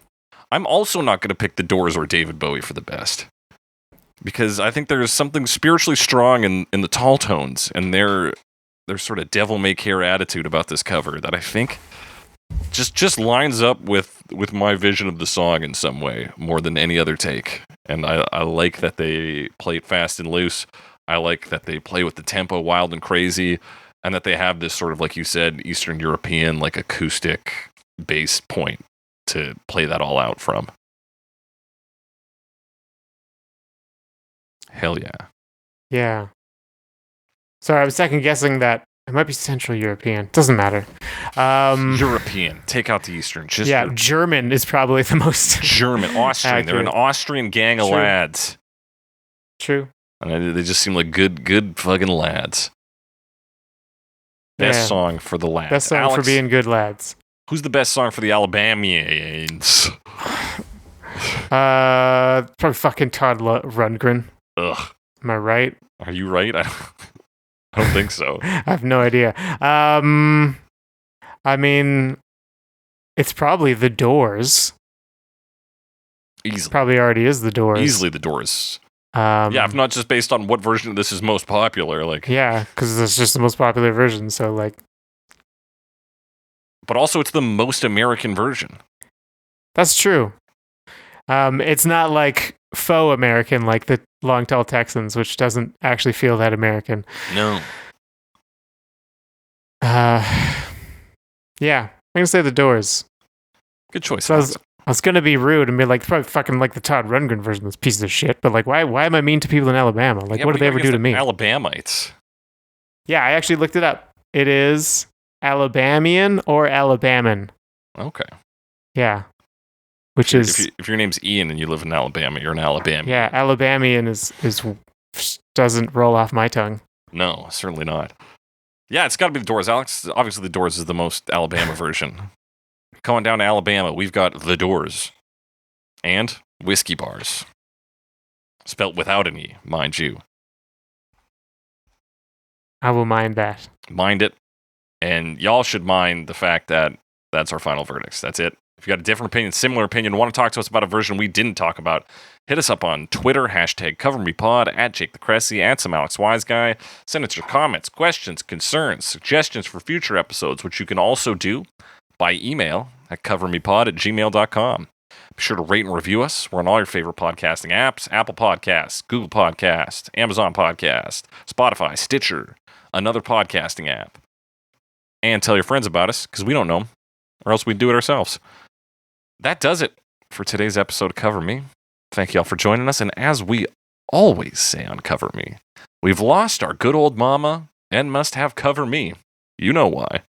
I'm also not going to pick the Doors or David Bowie for the best, because I think there's something spiritually strong in the Talltones and their sort of devil-may-care attitude about this cover that I think just lines up with my vision of the song in some way more than any other take. And I like that they play it fast and loose. I like that they play with the tempo wild and crazy, and that they have this sort of, like you said, Eastern European, like acoustic bass point to play that all out from. Hell yeah. Yeah. Sorry, I was second guessing that it might be Central European. Doesn't matter. European. Take out the Eastern. German is probably the most German. Austrian. accurate. They're an Austrian gang of lads. True. And they just seem like good fucking lads. Best song for the lads. Best song Alex, for being good lads. Who's the best song for the Alabamians? Probably fucking Todd Rundgren. Ugh. Am I right? Are you right? I don't think so. I have no idea. I mean, it's probably the Doors. Easily. Probably already is the Doors. Easily the Doors. If not just based on what version of this is most popular. Yeah, because it's just the most popular version, so But also it's the most American version. That's true. It's not like faux American like the Long Tall Texans, which doesn't actually feel that American. No. Yeah, I'm gonna say the Doors. Good choice. So I was gonna be rude and be like, probably fucking like the Todd Rundgren version of this piece of shit, but like, why am I mean to people in Alabama? Like, what did they ever do to me? Alabamites. Yeah, I actually looked it up. It is Alabamian or Alabaman. Okay. Yeah. Which is if your name's Ian and you live in Alabama, you're an Alabamian. Yeah, Alabamian is doesn't roll off my tongue. No, certainly not. Yeah, it's got to be the Doors, Alex. Obviously, the Doors is the most Alabama version. Going down to Alabama, we've got the Doors and whiskey bars, spelt without an E, mind you. I will mind that. Mind it, and y'all should mind the fact that that's our final verdicts. That's it. If you got a different opinion, similar opinion, want to talk to us about a version we didn't talk about, hit us up on Twitter, #CoverMePod, @JakeTheCressy, @SomeAlexWiseGuy. Send us your comments, questions, concerns, suggestions for future episodes, which you can also do by email at covermepod@gmail.com. Be sure to rate and review us. We're on all your favorite podcasting apps: Apple Podcasts, Google Podcasts, Amazon Podcast, Spotify, Stitcher, another podcasting app. And tell your friends about us, because we don't know them, or else we'd do it ourselves. That does it for today's episode of Cover Me. Thank y'all for joining us, and as we always say on Cover Me, we've lost our good old mama and must have Cover Me. You know why.